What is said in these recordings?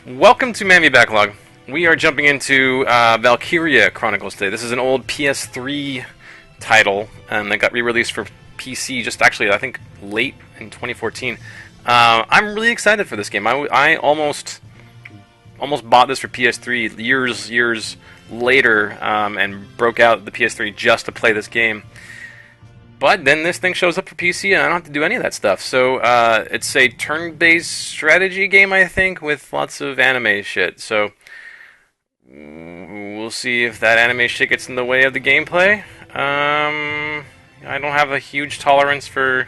Welcome to Mammy Backlog. We are jumping into Valkyria Chronicles today. This is an old PS3 title that got re-released for PC just actually, I think, late in 2014. I'm really excited for this game. I almost bought this for PS3 years later and broke out the PS3 just to play this game. But then this thing shows up for PC, and I don't have to do any of that stuff. So it's a turn-based strategy game, I think, with lots of anime shit. So we'll see if that anime shit gets in the way of the gameplay. I don't have a huge tolerance for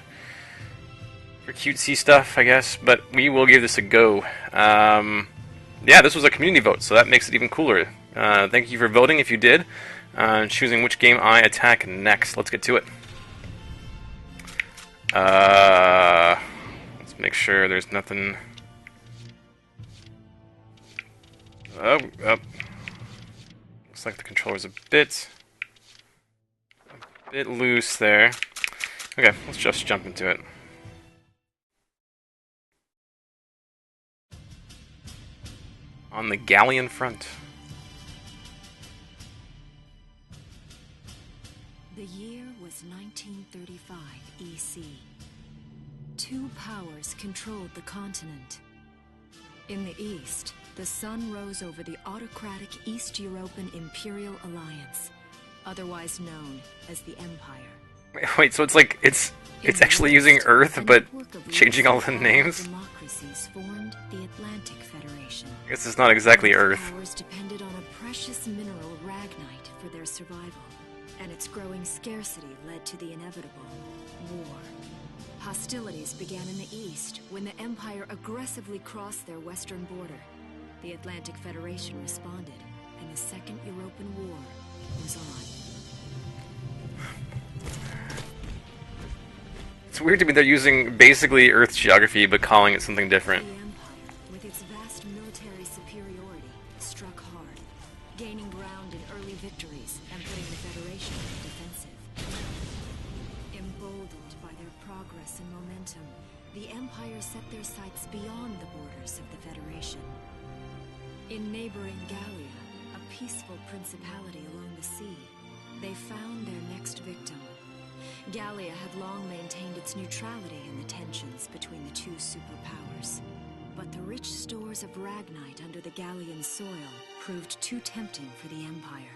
cutesy stuff, I guess, but we will give this a go. Yeah, this was a community vote, so that makes it even cooler. Thank you for voting if you did, choosing which game I attack next. Let's get to it. Let's make sure there's nothing. Oh. Looks like the controller's a bit loose there. Okay, let's just jump into it. On the Gallian front. The year was 1935 EC. Two powers controlled the continent. In the east, the sun rose over the autocratic East European Imperial Alliance, otherwise known as the Empire. Wait, so it's like it's actually using Earth, but changing all the names? Democracies formed the Atlantic Federation. I guess it's not exactly Earth. Powers depended on a precious mineral ragnite for their survival, and its growing scarcity led to the inevitable war. Hostilities began in the east when the Empire aggressively crossed their western border. The Atlantic Federation responded, and the Second European War was on. It's weird to me they're using basically Earth's geography but calling it something different. The Empire, with its vast military superiority, struck hard, gaining ground in early victories and putting the Federation on the defensive. Emboldened by their progress and momentum, the Empire set their sights beyond the borders of the Federation. In neighboring Gallia, a peaceful principality along the sea, they found their next victim. Gallia had long maintained its neutrality in the tensions between the two superpowers. But the rich stores of ragnite under the Gallian soil proved too tempting for the Empire.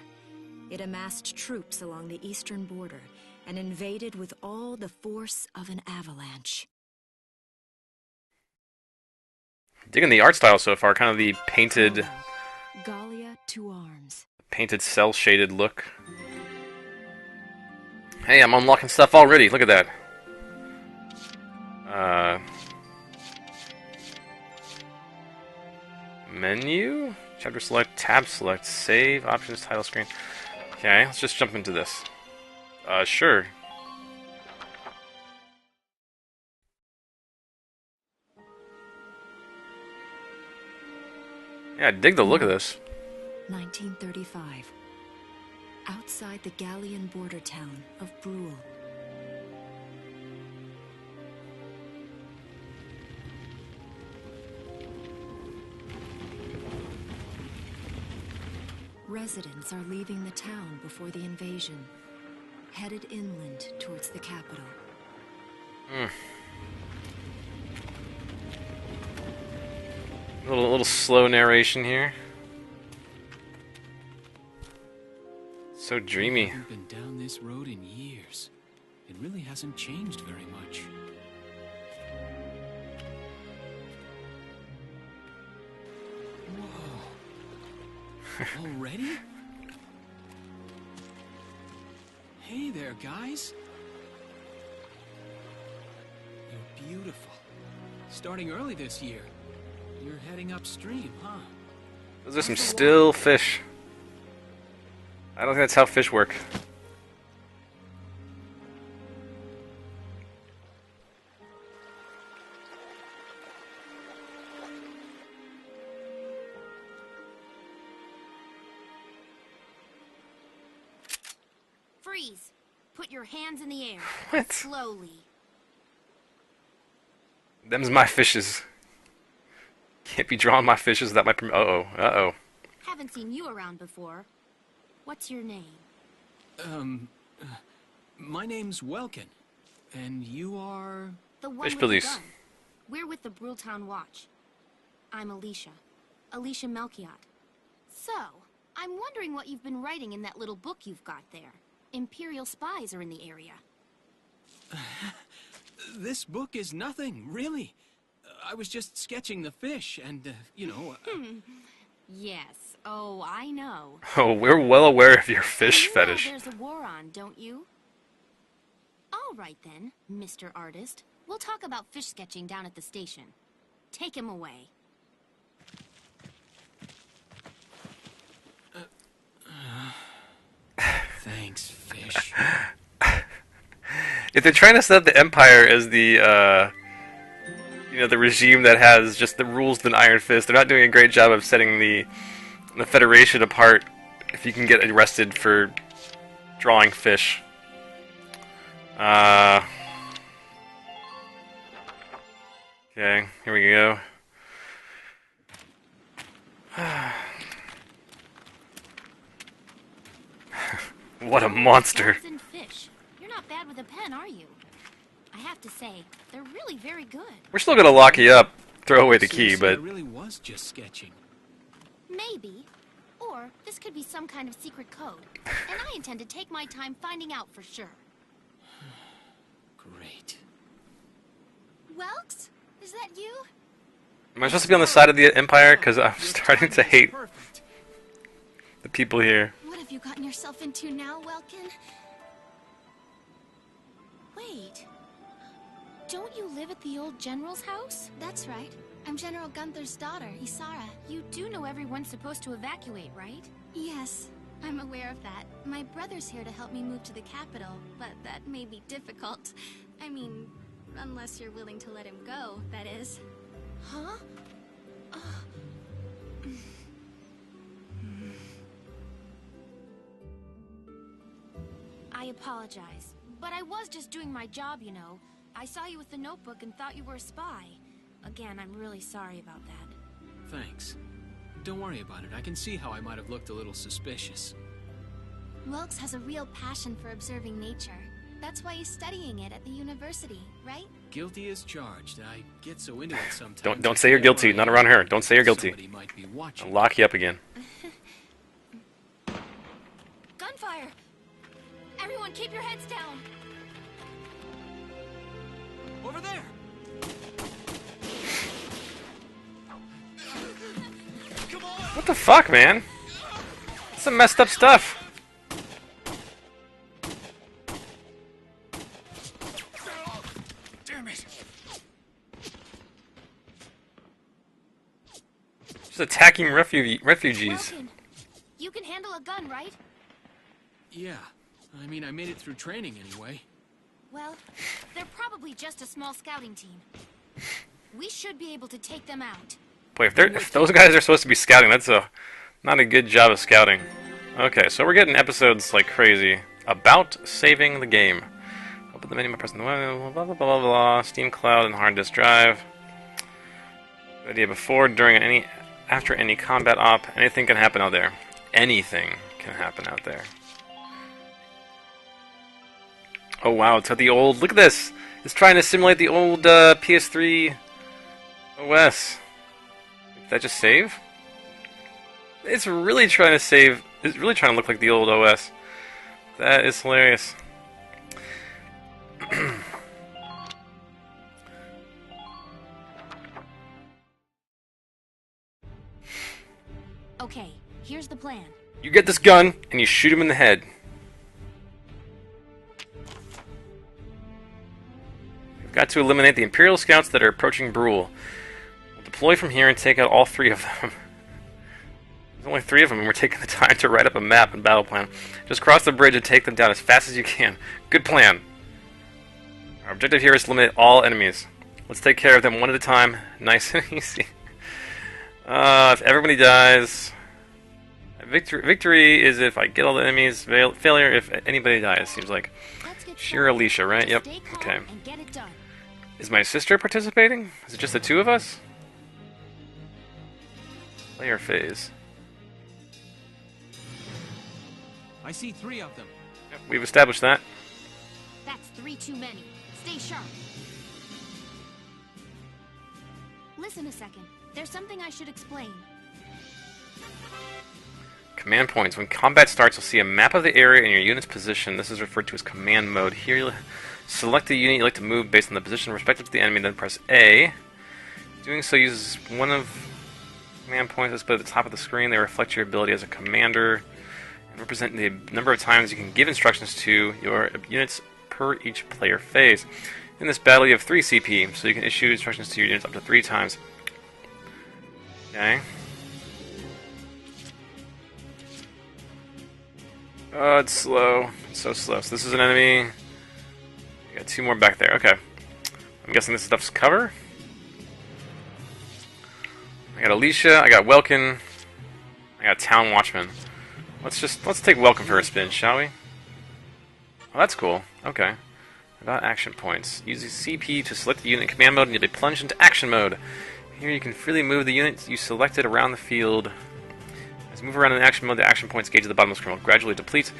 It amassed troops along the eastern border and invaded with all the force of an avalanche. Digging the art style so far, kind of the painted Gallia to arms. cel-shaded look. Hey, I'm unlocking stuff already. Look at that. Menu? Chapter select, tab select, save, options, title screen. Okay, let's just jump into this. Sure. Yeah, dig the look of this. 1935. Outside the Gallian border town of Brule. Residents are leaving the town before the invasion, headed inland towards the capital. A little slow narration here. So dreamy. I haven't been down this road in years. It really hasn't changed very much. Whoa. Already? Hey there, guys. You're beautiful. Starting early this year. You're heading upstream, huh? Those are some still fish. I don't think that's how fish work. Freeze! Put your hands in the air. What? Slowly. Them's my fishes. Can't be drawing my fishes without my permission. Uh-oh. Haven't seen you around before. What's your name? My name's Welkin. And you are... The one Fish with the police. gun. We're with the Bruletown Watch. I'm Alicia. Alicia Melchiot. So, I'm wondering what you've been writing in that little book you've got there. Imperial spies are in the area. This book is nothing, really. I was just sketching the fish, and, you know... Yes. Oh, I know. Oh, we're well aware of your fish You know fetish. there's a war on, don't you? All right then, Mr. Artist. We'll talk about fish sketching down at the station. Take him away. Thanks, fish. If they're trying to set up the Empire as the, you know, the regime that has just the rules of an Iron Fist, they're not doing a great job of setting the Federation apart if you can get arrested for drawing fish. Okay, here we go. What a monster. Birds and fish. You're not bad with a pen, are you? I have to say, they're really very good. We're still gonna lock you up, throw away the key, Seriously, but... I really was just sketching. Maybe. Or this could be some kind of secret code. And I intend to take my time finding out for sure. Great. Welks? Is that you? Am I supposed to be on the side of the Empire? Because I'm Your starting to timing is hate perfect. the people here. What have you gotten yourself into now, Welkin? Wait. Don't you live at the old general's house? That's right. I'm General Gunther's daughter, Isara. You do know everyone's supposed to evacuate, right? Yes, I'm aware of that. My brother's here to help me move to the capital, but that may be difficult. I mean, unless you're willing to let him go, that is. Huh? I apologize, but I was just doing my job, you know. I saw you with the notebook and thought you were a spy. Again, I'm really sorry about that. Thanks. Don't worry about it. I can see how I might have looked a little suspicious. Welks has a real passion for observing nature. That's why he's studying it at the university, right? Guilty as charged. I get so into it sometimes. Don't say you're guilty. Not around her. Don't say you're guilty. Somebody might be watching. I'll lock you up again. Gunfire! Everyone keep your heads down! Over there! Come on! What the fuck, man? That's some messed up stuff. Damn it! Just attacking refugees. Welkin, you can handle a gun, right? Yeah. I mean, I made it through training anyway. Well, they're probably just a small scouting team. We should be able to take them out. Boy, if those guys are supposed to be scouting, that's not a good job of scouting. Okay, so we're getting episodes like crazy about saving the game. Open the menu by pressing the blah blah blah blah blah. Steam Cloud and hard disk drive. Good idea before, during, after any combat op. Anything can happen out there. Anything can happen out there. Oh wow, it's got the old. Look at this. It's trying to simulate the old PS3 OS. Did that just save? It's really trying to save. It's really trying to look like the old OS. That is hilarious. Okay, here's the plan. You get this gun and you shoot him in the head. We've got to eliminate the Imperial scouts that are approaching Brule. We'll deploy from here and take out all 3 of them. There's only 3 of them, and we're taking the time to write up a map and battle plan. Just cross the bridge and take them down as fast as you can. Good plan. Our objective here is to eliminate all enemies. Let's take care of them one at a time. Nice and easy. If everybody dies... Victory is if I get all the enemies. Failure if anybody dies, seems like. Let's get Sheer Alicia, right? Yep. Stay calm Okay. and get it done. Is my sister participating? Is it just the 2 of us? player phase. I see 3 of them. Yep, we've established that. That's 3 too many. Stay sharp. Listen a second. There's something I should explain. Command points. When combat starts, you'll see a map of the area and your unit's position. This is referred to as command mode. Here, you'll select the unit you'd like to move based on the position respective to the enemy, then press A. Doing so uses one of command points displayed at the top of the screen. They reflect your ability as a commander and represent the number of times you can give instructions to your units per each player phase. In this battle, you have 3 CP, so you can issue instructions to your units up to 3 times. Okay. Oh, it's slow. It's so slow. So this is an enemy. You got 2 more back there. Okay. I'm guessing this stuff's cover. I got Alicia. I got Welkin. I got Town Watchman. Let's take Welkin for a spin, shall we? Oh, that's cool. Okay. About action points. Use CP to select the unit in command mode and you'll be plunged into action mode. Here you can freely move the units you selected around the field. As you move around in action mode, the action points gauge at the bottom of the screen will gradually deplete.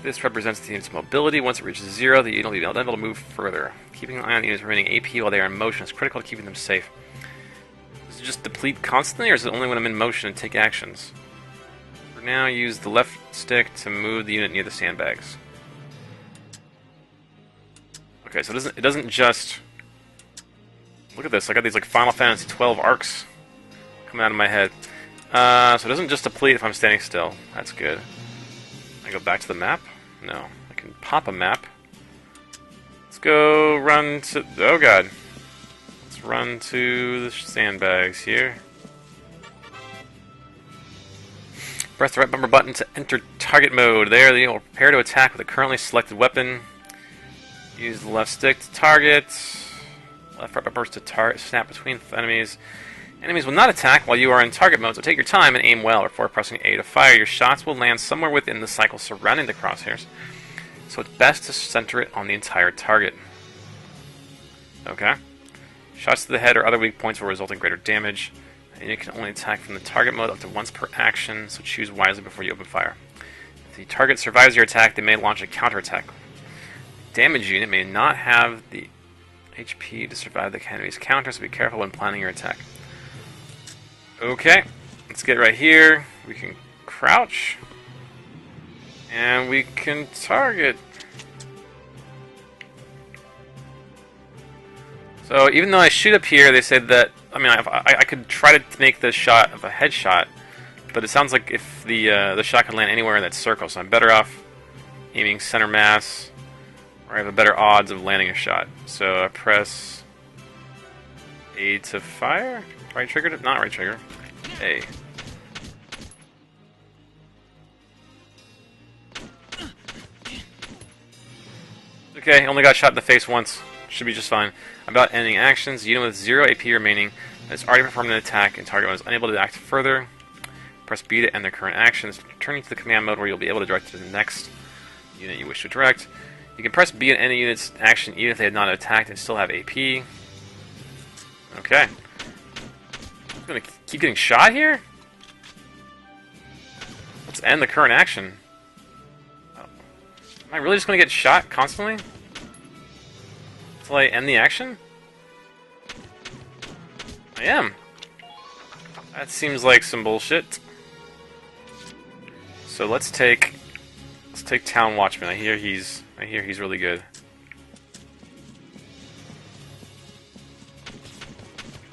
This represents the unit's mobility. Once it reaches 0, the unit will be unable to move further. Keeping an eye on the unit's remaining AP while they are in motion is critical to keeping them safe. Does it just deplete constantly, or is it only when I'm in motion and take actions? For now, use the left stick to move the unit near the sandbags. Okay, so it doesn't just... Look at this, I got these like Final Fantasy 12 arcs coming out of my head. So it doesn't just deplete if I'm standing still. That's good. I go back to the map? No. I can pop a map. Let's go run to... Oh god. Let's run to the sandbags here. Press the right bumper button to enter target mode. There, the unit will prepare to attack with a currently selected weapon. Use the left stick to target. Left right bumpers to snap between enemies. Enemies will not attack while you are in target mode, so take your time and aim well before pressing A to fire. Your shots will land somewhere within the cycle surrounding the crosshairs, so it's best to center it on the entire target. Okay. Shots to the head or other weak points will result in greater damage. And you can only attack from the target mode up to once per action, so choose wisely before you open fire. If the target survives your attack, they may launch a counterattack. Damage unit may not have the HP to survive the enemy's counter, so be careful when planning your attack. Okay, let's get right here. We can crouch. And we can target. So even though I shoot up here, they said that, I mean, I could try to make the shot of a headshot, but it sounds like if the shot can land anywhere in that circle, so I'm better off aiming center mass, or I have a better odds of landing a shot. So I press A to fire. Right trigger? Not right trigger. A. Okay, only got shot in the face once. Should be just fine. About ending actions. Unit with 0 AP remaining that has already performed an attack and target mode is unable to act further. Press B to end their current actions. Turning to the command mode where you'll be able to direct to the next unit you wish to direct. You can press B in any unit's action even if they have not attacked and still have AP. Okay. I'm gonna keep getting shot here? Let's end the current action. Oh. Am I really just gonna get shot constantly? Until I end the action? I am. That seems like some bullshit. So let's take Town Watchman. I hear he's really good.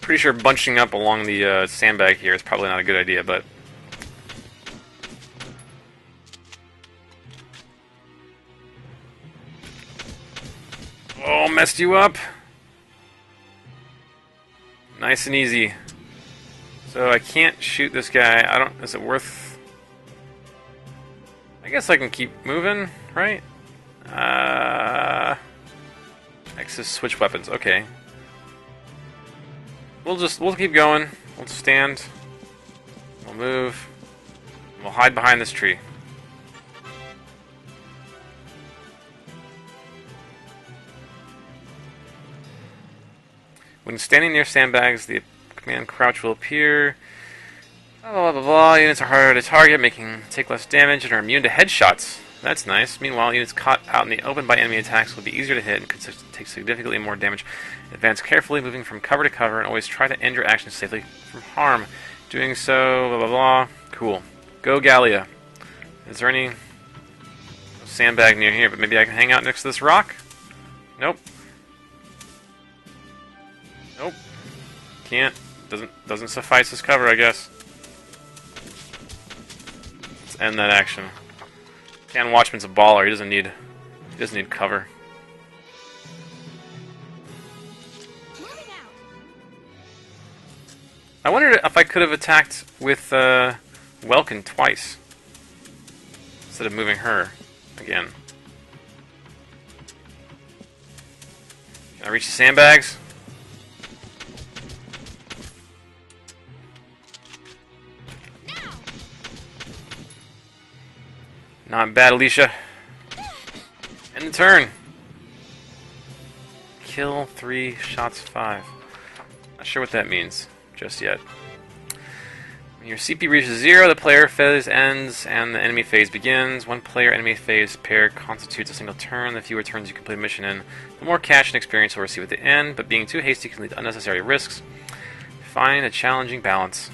Pretty sure bunching up along the sandbag here is probably not a good idea, but oh, messed you up. Nice and easy. So I can't shoot this guy. I don't. Is it worth? I guess I can keep moving, right? X is switch weapons. Okay. We'll keep going. We'll stand. We'll move. We'll hide behind this tree. When standing near sandbags, the command crouch will appear. Blah, blah, blah, blah. Units are harder to target, take less damage, and are immune to headshots. That's nice. Meanwhile, units caught out in the open by enemy attacks will be easier to hit and could take significantly more damage. Advance carefully, moving from cover to cover, and always try to end your actions safely from harm. Doing so, blah, blah, blah. Cool. Go Gallia. Is there any sandbag near here? But maybe I can hang out next to this rock? Nope. Nope. Can't. Doesn't suffice as cover, I guess. Let's end that action. Can Watchman's a baller. He doesn't need cover. I wondered if I could have attacked with Welkin twice instead of moving her again. Can I reach the sandbags? Not bad, Alicia. End the turn. Kill 3, shots 5. Not sure what that means just yet. When your CP reaches 0, the player phase ends and the enemy phase begins. One player-enemy phase pair constitutes a single turn. The fewer turns you complete a mission in, the more cash and experience you'll receive at the end, but being too hasty can lead to unnecessary risks. Find a challenging balance.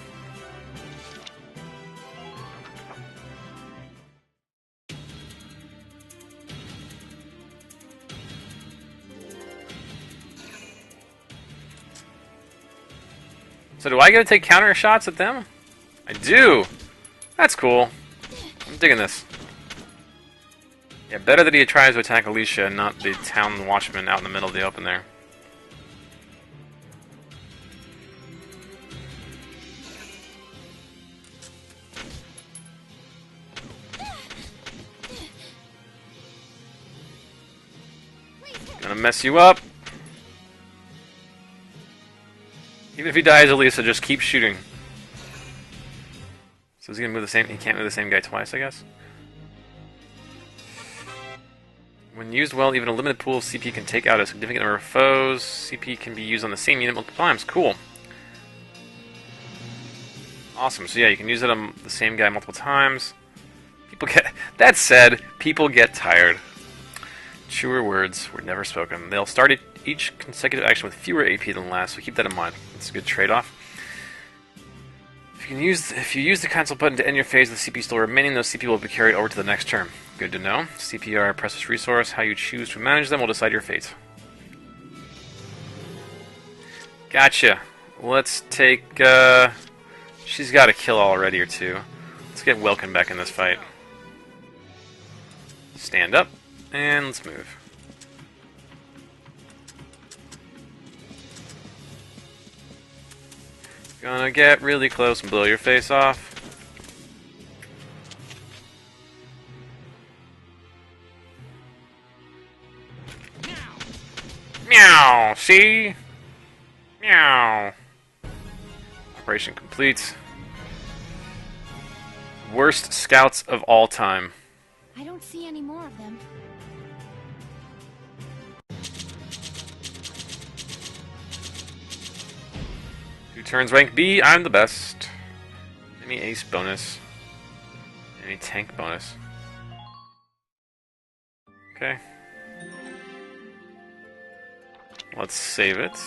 So do I get to take counter shots at them? I do! That's cool. I'm digging this. Yeah, better that he tries to attack Alicia and not the town watchman out in the middle of the open there. Gonna mess you up. Even if he dies, Elisa, just keep shooting. So is he gonna move the same? He can't move the same guy twice, I guess. When used well, even a limited pool of CP can take out a significant number of foes. CP can be used on the same unit multiple times. Cool. Awesome. So yeah, you can use it on the same guy multiple times. People get... That said, people get tired. Truer words were never spoken. They'll start each consecutive action with fewer AP than last, so keep that in mind. It's a good trade-off. If you use the cancel button to end your phase with CP still remaining, those CP will be carried over to the next turn. Good to know. CP are a precious resource. How you choose to manage them will decide your fate. Gotcha. Let's take... She's got a kill already or two. Let's get Welkin back in this fight. Stand up, and let's move. Gonna get really close and blow your face off. Meow! See? Meow! Operation complete. Worst scouts of all time. I don't see any more of them. 2 turns rank B, I'm the best. Any ace bonus. Any tank bonus. Okay. Let's save it.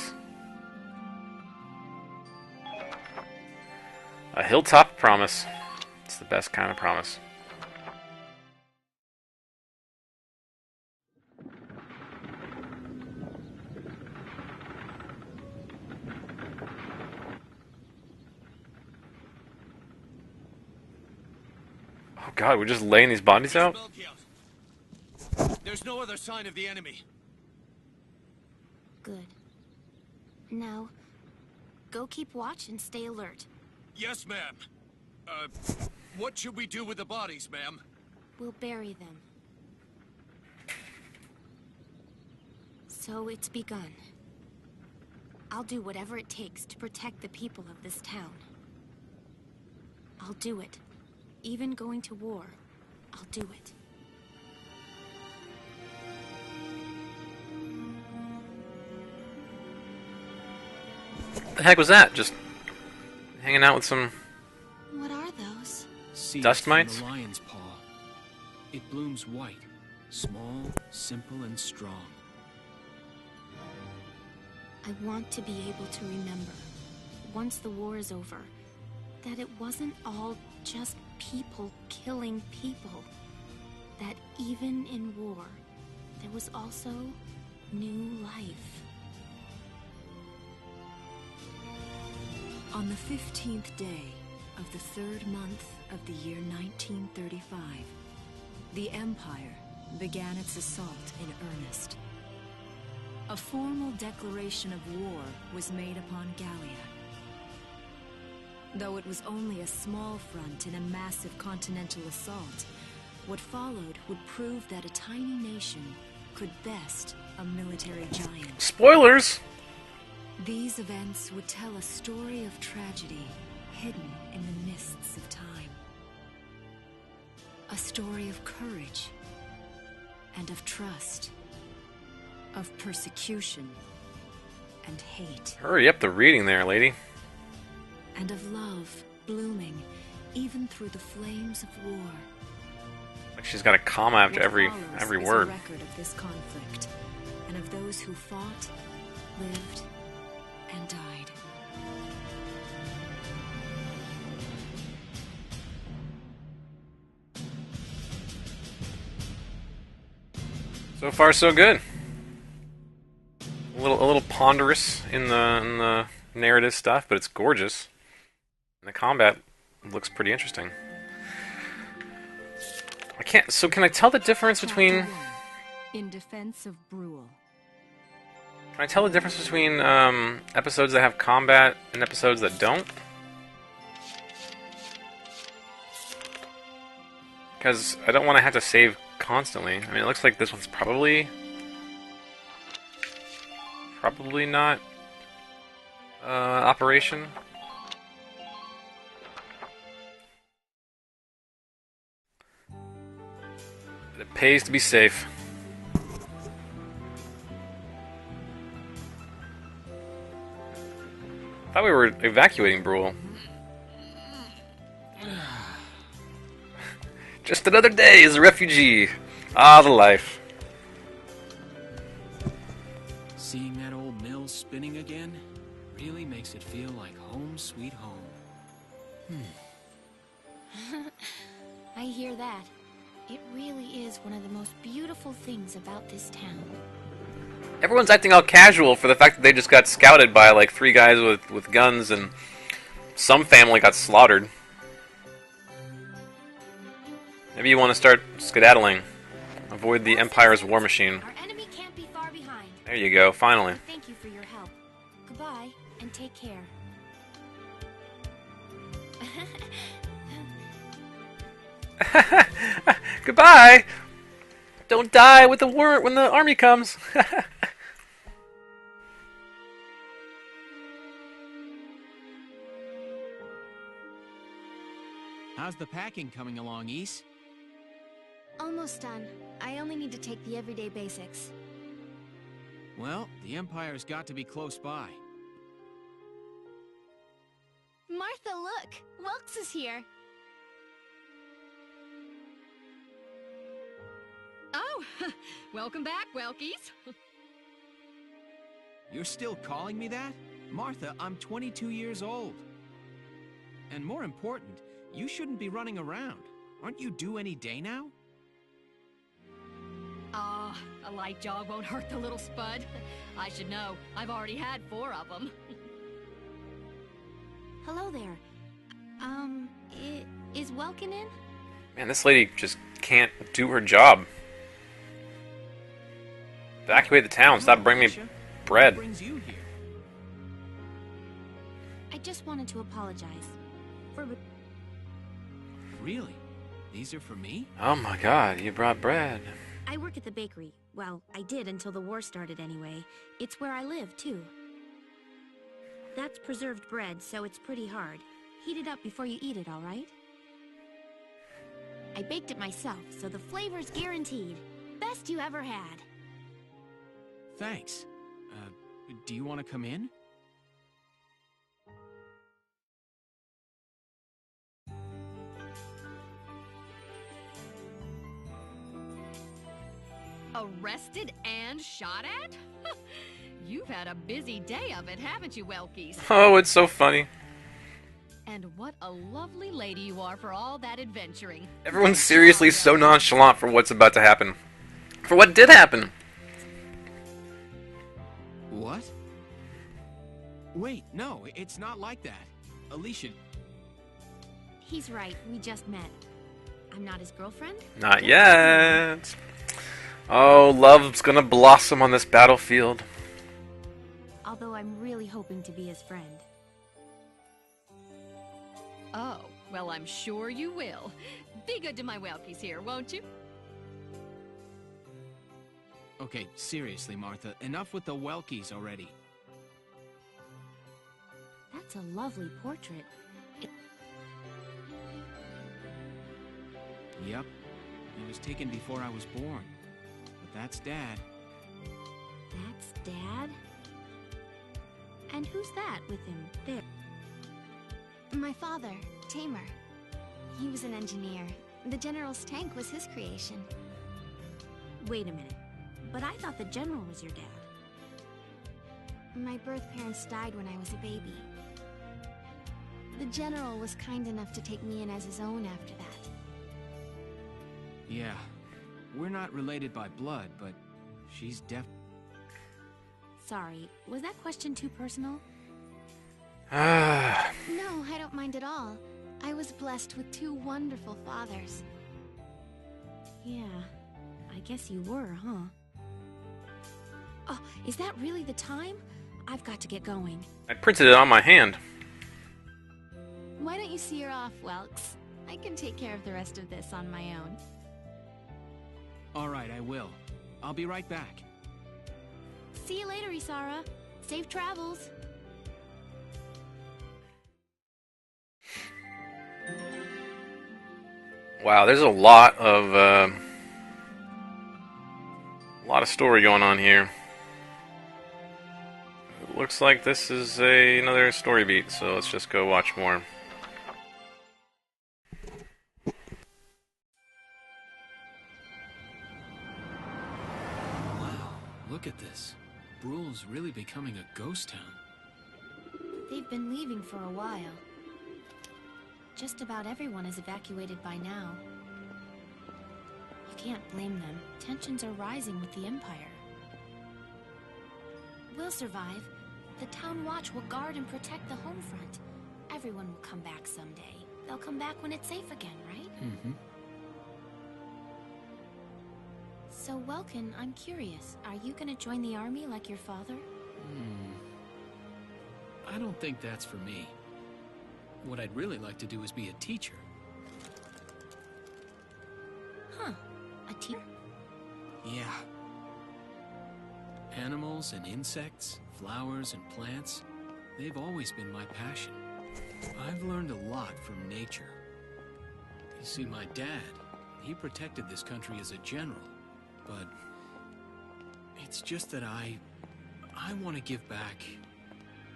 A hilltop promise. It's the best kind of promise. Oh god, we're just laying these bodies out? There's no other sign of the enemy. Good. Now, go keep watch and stay alert. Yes, ma'am. What should we do with the bodies, ma'am? We'll bury them. So it's begun. I'll do whatever it takes to protect the people of this town. I'll do it. Even going to war, I'll do it. The heck was that? Just hanging out with some What are those? Seeds Dust from mites? the lion's paw. It blooms white, small, simple, and strong. I want to be able to remember, once the war is over, that it wasn't all just people killing people. That even in war, there was also new life. On the 15th day of the 3rd month of the year 1935, the Empire began its assault in earnest. A formal declaration of war was made upon Gallia. Though it was only a small front in a massive continental assault, what followed would prove that a tiny nation could best a military giant. Spoilers! These events would tell a story of tragedy hidden in the mists of time. A story of courage and of trust, of persecution and hate, Hurry up the reading there, lady. and of love blooming even through the flames of war. Like she's got a comma after What every follows is word. a record of this conflict, and of those who fought, lived, and died. So far, so good. A little ponderous in the narrative stuff, but it's gorgeous. And the combat looks pretty interesting. I can't. So can I tell the difference between? Chapter 1, In Defense of Brule. Can I tell the difference between episodes that have combat and episodes that don't? Because I don't want to have to save constantly. I mean, it looks like this one's probably not Operation. It pays to be safe. I thought we were evacuating Brule. Just another day as a refugee. Ah, the life. Seeing that old mill spinning again really makes it feel like home sweet home. I hear that. It really is one of the most beautiful things about this town. Everyone's acting all casual for the fact that they just got scouted by like 3 guys with guns and some family got slaughtered. Maybe you want to start skedaddling. Avoid the Empire's war machine. Our enemy can't be far behind. There you go, finally. Thank you for your help. Goodbye, and take care. Goodbye! Don't die with the when the army comes. How's the packing coming along, Ys? Almost done. I only need to take the everyday basics. Well, the Empire's got to be close by. Martha, look! Welks is here! Oh, welcome back, Welkies. You're still calling me that? Martha, I'm 22 years old. And more important, you shouldn't be running around. Aren't you due any day now? Ah, a light jog won't hurt the little spud. I should know. I've already had 4 of them. Hello there. Is Welkin in? Man, this lady just can't do her job. Evacuate the town. Stop bringing me Alicia, bread. What brings you here? I just wanted to apologize. For... Really? These are for me? Oh my god, you brought bread. I work at the bakery. Well, I did until the war started anyway. It's where I live, too. That's preserved bread, so it's pretty hard. Heat it up before you eat it, all right? I baked it myself, so the flavor's guaranteed. Best you ever had. Thanks. Do you want to come in? Arrested and shot at? You've had a busy day of it, haven't you, Welkies? Oh, it's so funny. And what a lovely lady you are for all that adventuring. Everyone's seriously so nonchalant for what's about to happen. For what did happen. What? Wait, no, it's not like that. Alicia... He's right, we just met. I'm not his girlfriend? Not yet. Oh, love's gonna blossom on this battlefield. Although I'm really hoping to be his friend. Oh, well, I'm sure you will. Be good to my Welkies here, won't you? Okay, seriously, Martha, enough with the Welkies already. That's a lovely portrait. Yep. It was taken before I was born. But that's Dad. That's Dad? And who's that with him there? My father, Tamer. He was an engineer. The General's tank was his creation. Wait a minute. But I thought the General was your dad. My birth parents died when I was a baby. The General was kind enough to take me in as his own after that. Yeah. We're not related by blood, but she's Sorry, was that question too personal? No, I don't mind at all. I was blessed with two wonderful fathers. Yeah, I guess you were, huh? Oh, is that really the time? I've got to get going. I printed it on my hand. Why don't you see her off, Welks? I can take care of the rest of this on my own. Alright, I will. I'll be right back. See you later, Isara. Safe travels. Wow, there's a lot of story going on here. It looks like this is another story beat, so let's just go watch more. Wow, look at this. Bruhl's really becoming a ghost town. They've been leaving for a while. Just about everyone is evacuated by now. You can't blame them. Tensions are rising with the Empire. We'll survive. The Town Watch will guard and protect the home front. Everyone will come back someday. They'll come back when it's safe again, right? Mm-hmm. So, Welkin, I'm curious. Are you gonna join the army like your father? I don't think that's for me. What I'd really like to do is be a teacher. Huh. A teacher? Yeah. Animals and insects, flowers and plants, they've always been my passion. I've learned a lot from nature. You see, my dad, he protected this country as a general, but it's just that I want to give back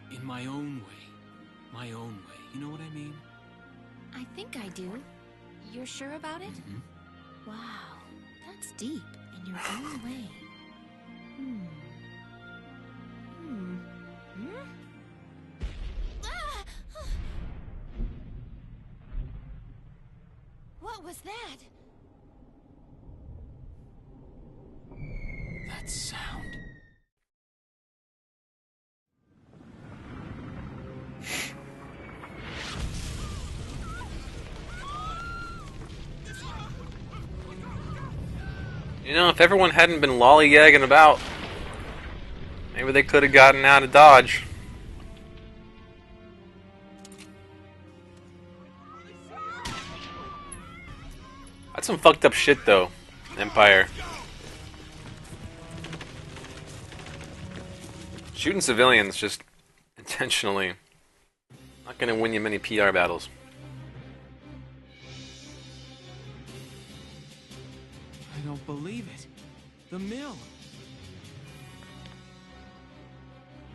in my own way. My own way. You know what I mean? I think I do. You're sure about it? Mm-hmm. Wow, that's deep. In your own way. What was that? That sound. You know, if everyone hadn't been lollygagging about, maybe they could have gotten out of Dodge. That's some fucked up shit, though, Empire. Shooting civilians just intentionally not gonna win you many PR battles. I don't believe it. The mill.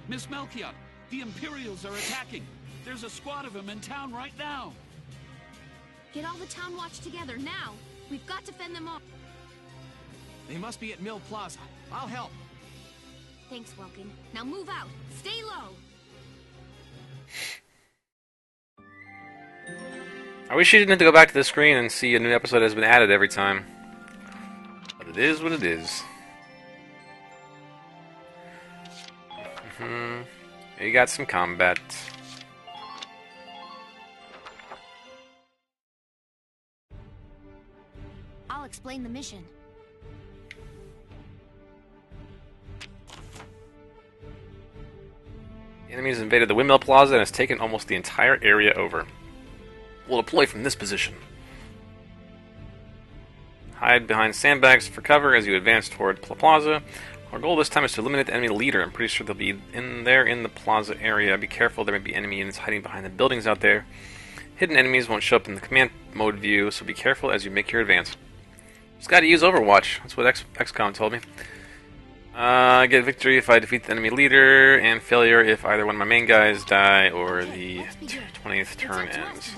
Miss Melchiot, the Imperials are attacking. There's a squad of them in town right now. Get all the Town Watch together, now! We've got to fend them off. They must be at Mill Plaza. I'll help. Thanks, Welkin. Now move out. Stay low. I wish you didn't have to go back to the screen and see a new episode has been added every time. But it is what it is. You got some combat. I'll explain the mission. The enemy has invaded the Windmill Plaza and has taken almost the entire area over. We'll deploy from this position. Hide behind sandbags for cover as you advance toward Plaza. Our goal this time is to eliminate the enemy leader. I'm pretty sure they'll be in the plaza area. Be careful, there may be enemy units hiding behind the buildings out there. Hidden enemies won't show up in the command mode view, so be careful as you make your advance. Just gotta use Overwatch. That's what XCOM told me. Get victory if I defeat the enemy leader, and failure if either one of my main guys die or the 20th turn ends.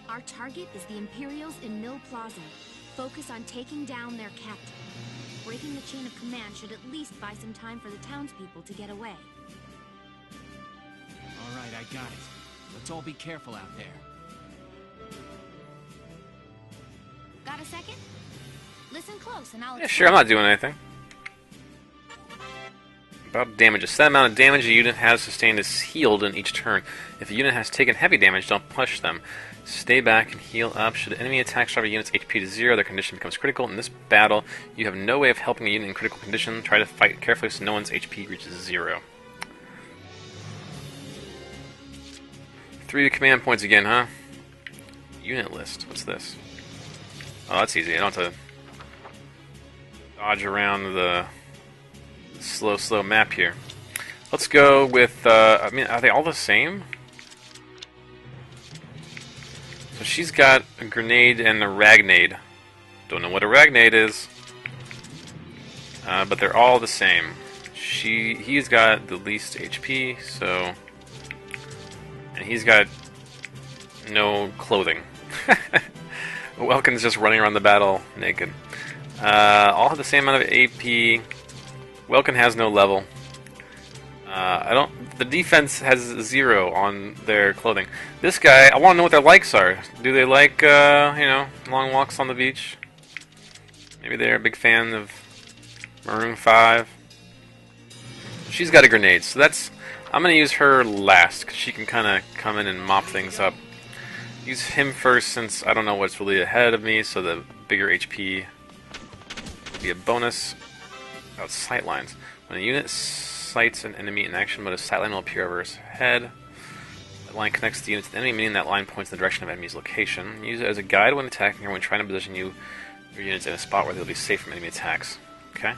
Our target is the Imperials in Mill Plaza. Focus on taking down their captain. Breaking the chain of command should at least buy some time for the townspeople to get away. All right, I got it. Let's all be careful out there. Got a second? Listen close and I'll... Yeah, sure, I'm not doing anything. About damage. A set amount of damage a unit has sustained is healed in each turn. If a unit has taken heavy damage, don't push them. Stay back and heal up. Should enemy attacks drive a unit's HP to 0, their condition becomes critical. In this battle, you have no way of helping a unit in critical condition. Try to fight carefully so no one's HP reaches 0. 3 command points again, huh? Unit list. What's this? Oh, that's easy. I don't have to dodge around the slow map here. Let's go with, I mean, are they all the same? So she's got a grenade and a ragnade. Don't know what a ragnade is. But they're all the same. He's got the least HP, so... And he's got no clothing. Welkin's just running around the battle naked. All have the same amount of AP. Welkin has no level. The defense has 0 on their clothing. This guy, I want to know what their likes are. Do they like, you know, long walks on the beach? Maybe they're a big fan of Maroon 5. She's got a grenade, so that's... I'm going to use her last, because she can kind of come in and mop things up. Use him first, since I don't know what's really ahead of me, so the bigger HP will be a bonus. Oh, sightlines. When a unit sights an enemy in action mode, a sightline will appear over his head. That line connects the unit to the enemy, meaning that line points in the direction of enemy's location. Use it as a guide when attacking or when trying to position your units in a spot where they'll be safe from enemy attacks. Okay?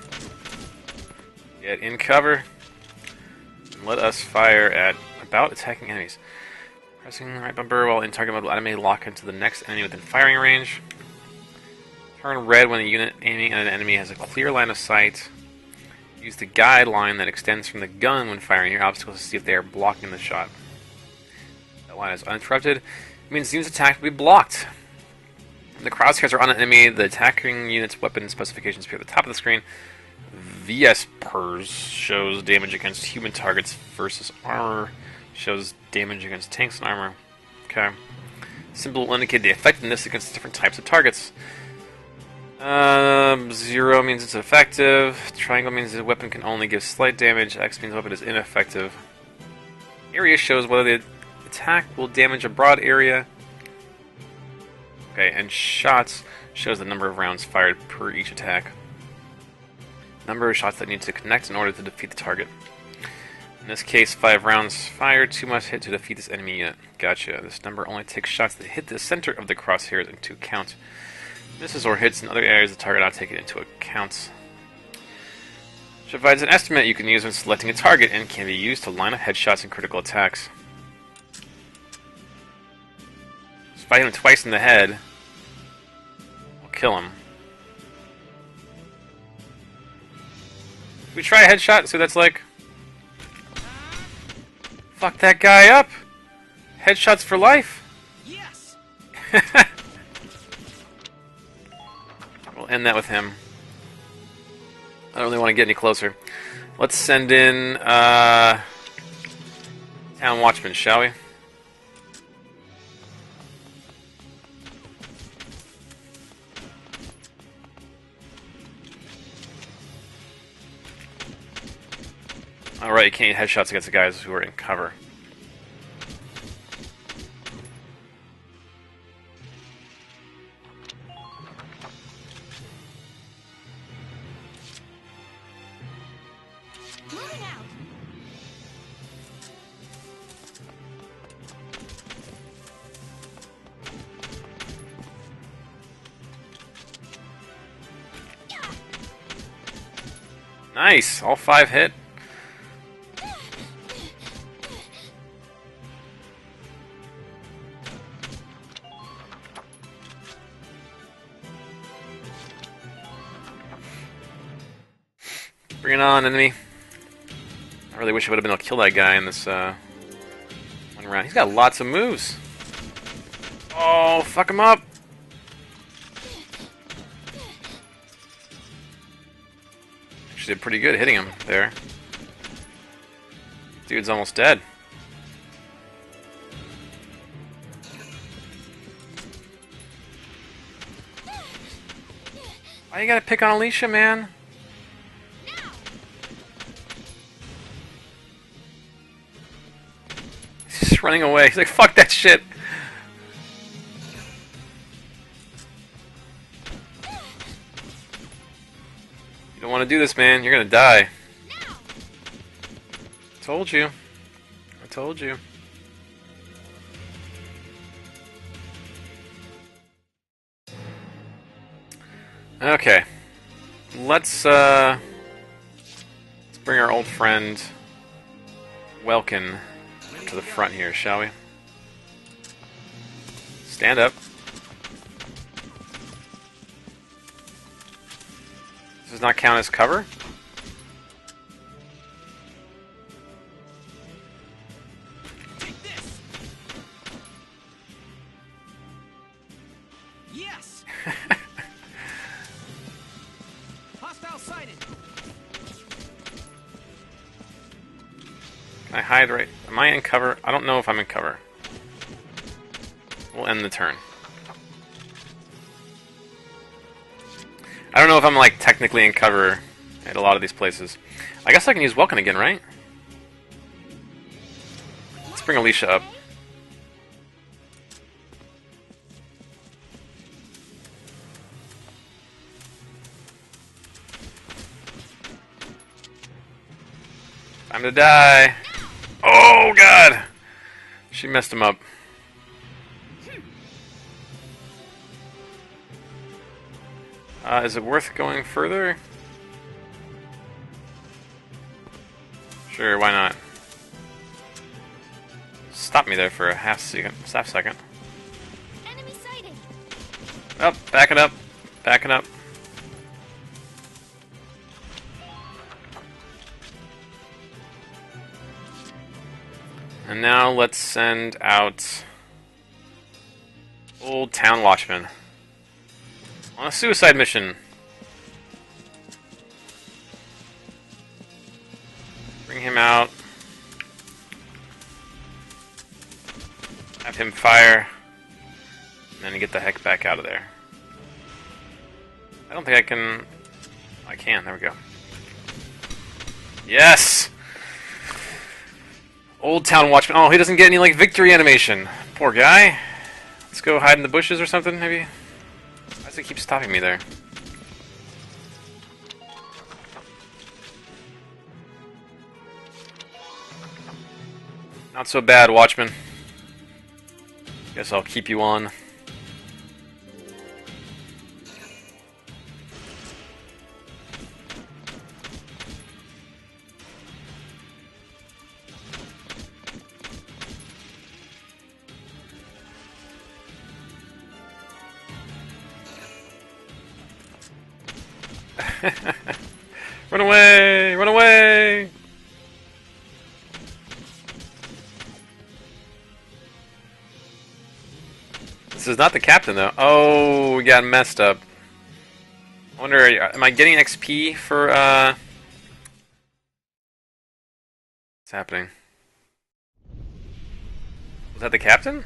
Get in cover. Let us fire at about attacking enemies. Pressing the right bumper while in target mode will automatically lock into the next enemy within firing range. Turn red when a unit aiming at an enemy has a clear line of sight. Use the guide line that extends from the gun when firing your obstacles to see if they are blocking the shot. That line is uninterrupted. It means the unit's attack will be blocked. When the crosshairs are on an enemy, the attacking unit's weapon specifications appear at the top of the screen. VSPERS shows damage against human targets versus armor shows damage against tanks and armor. Okay. Symbol will indicate the effectiveness against different types of targets. 0 means it's effective. Triangle means the weapon can only give slight damage. X means the weapon is ineffective. Area shows whether the attack will damage a broad area. Okay, and shots shows the number of rounds fired per each attack. Number of shots that need to connect in order to defeat the target. In this case, 5 rounds fired, 2 must hit to defeat this enemy unit. Gotcha. This number only takes shots that hit the center of the crosshairs into account. Misses or hits in other areas of the target not taken into account. Which provides an estimate you can use when selecting a target and can be used to line up headshots and critical attacks. Just if I hit him twice in the head, I'll kill him. We try a headshot, see what that's like. Fuck that guy up! Headshots for life! Yes! We'll end that with him. I don't really want to get any closer. Let's send in Town Watchman, shall we? Alright, you can't hit headshots against the guys who are in cover. Moving out. Nice! All 5 hit. Bring it on, enemy. I really wish I would have been able to kill that guy in this one round. He's got lots of moves. Oh, fuck him up. Actually did pretty good hitting him there. Dude's almost dead. Why you gotta pick on Alicia, man? He's just running away. He's like, fuck that shit. You don't want to do this, man. You're gonna die. Told you. I told you. Okay. Let's bring our old friend Welkin to the front here, shall we? Stand up. Does not count as cover? Take this! Yes! Hostile sighted! Can I hide right? Am I in cover? I don't know if I'm in cover. We'll end the turn. I don't know if I'm like technically in cover at a lot of these places. I guess I can use Welkin again, right? Let's bring Alicia up. Time to die. Oh god! She messed him up. Is it worth going further? Sure, why not? Stop me there for a half second. Enemy sighted. Oh, back it up. Back it up. And now let's send out Old Town Watchman on a suicide mission. Bring him out. Have him fire. And then get the heck back out of there. I don't think I can... I can, there we go. Yes! Old Town Watchman. Oh, he doesn't get any, like, victory animation. Poor guy. Let's go hide in the bushes or something, maybe? Why does it keep stopping me there? Not so bad, Watchman. Guess I'll keep you on. Run away! Run away! This is not the captain, though. Oh, we got messed up. I wonder, am I getting XP for, what's happening? Was that the captain?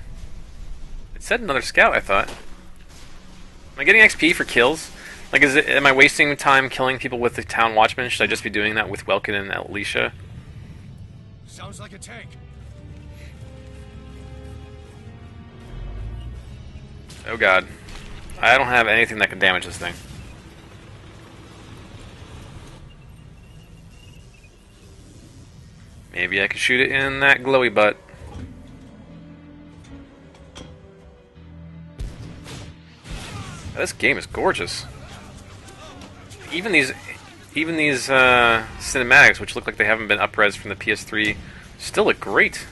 It said another scout, I thought. Am I getting XP for kills? Like, am I wasting time killing people with the town watchman? Should I just be doing that with Welkin and Alicia? Sounds like a tank. Oh god. I don't have anything that can damage this thing. Maybe I could shoot it in that glowy butt. This game is gorgeous. Even these cinematics, which look like they haven't been up-res from the PS3, still look great.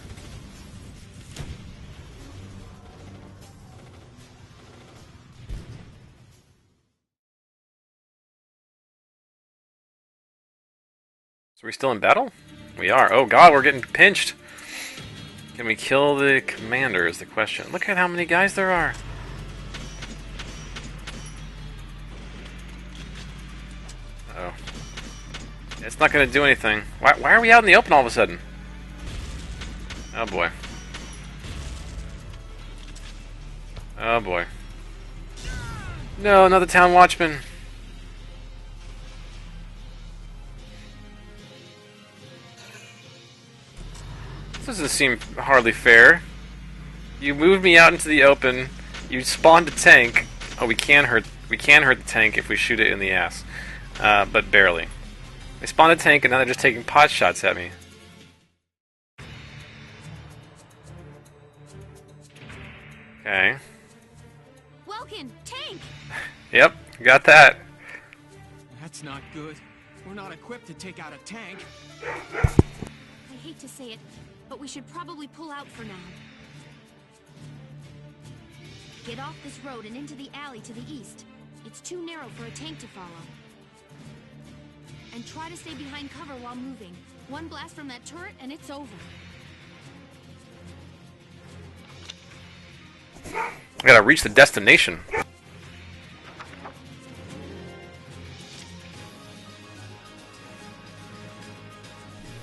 So we still in battle? We are. Oh god, we're getting pinched. Can we kill the commander is the question. Look at how many guys there are. Uh-oh. It's not going to do anything. Why are we out in the open all of a sudden? Oh boy. Oh boy. No, another town watchman. This doesn't seem hardly fair. You moved me out into the open. You spawned a tank. Oh, we can hurt the tank if we shoot it in the ass, but barely. They spawned a tank and now they're just taking pot shots at me. Okay. Welkin, tank! Yep, got that. That's not good. We're not equipped to take out a tank. I hate to say it, but we should probably pull out for now. Get off this road and into the alley to the east. It's too narrow for a tank to follow. And try to stay behind cover while moving. One blast from that turret and it's over. I gotta reach the destination.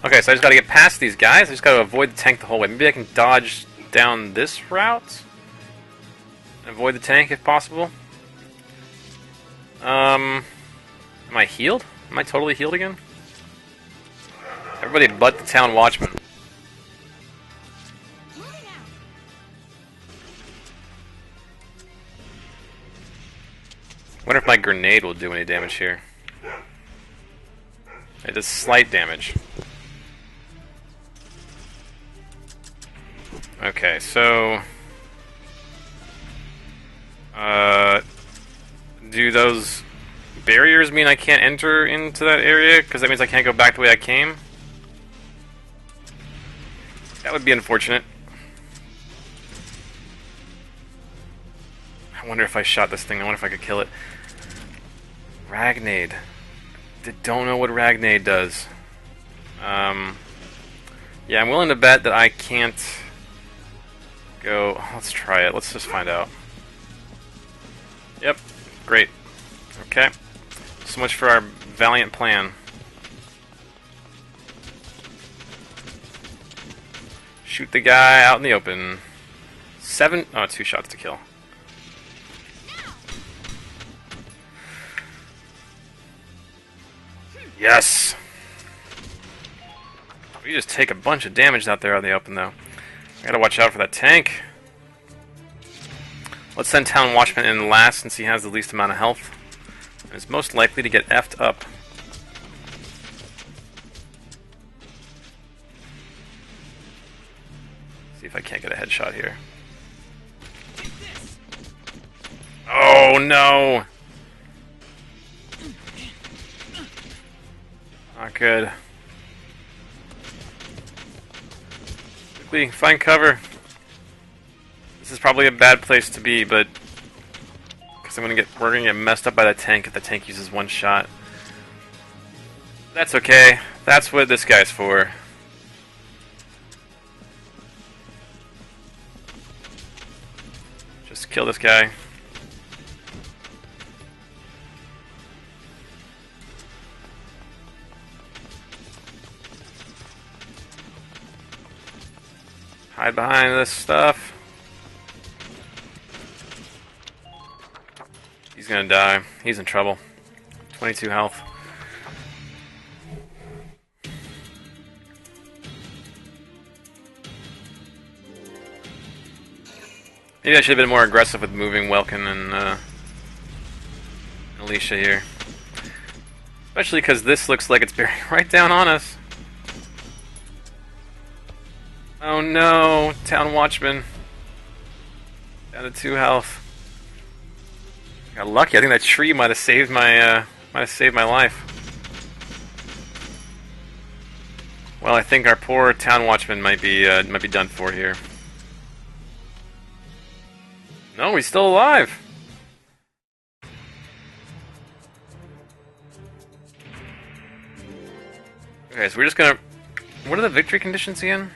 Okay, so I just gotta get past these guys. I just gotta avoid the tank the whole way. Maybe I can dodge down this route? Avoid the tank if possible. Am I healed? Am I totally healed again? Everybody but the town watchman. Wonder if my grenade will do any damage here. It does slight damage. Okay, so... do those barriers mean I can't enter into that area? Because that means I can't go back the way I came? That would be unfortunate. I wonder if I shot this thing. I wonder if I could kill it. Ragnade. Don't know what Ragnade does. Yeah, I'm willing to bet that I can't go... Let's try it. Let's just find out. Yep. Great. Okay. So much for our valiant plan. Shoot the guy out in the open. 2 shots to kill. Yes! We just take a bunch of damage out there out in the open, though. I gotta watch out for that tank. Let's send Town Watchman in last since he has the least amount of health. And is most likely to get effed up. See if I can't get a headshot here. Oh no! Not good. Quickly, find cover. This is probably a bad place to be, but because we're gonna get messed up by that tank if the tank uses one shot. That's okay. That's what this guy's for. Just kill this guy. Hide behind this stuff. He's gonna die. He's in trouble. 22 health. Maybe I should have been more aggressive with moving Welkin and Alicia here. Especially because this looks like it's bearing right down on us. Oh no, Town Watchman. Down to 2 health. Got lucky. I think that tree might have saved my life. Well, I think our poor Town Watchman might be done for here. No, he's still alive. Okay, so we're just gonna. What are the victory conditions again?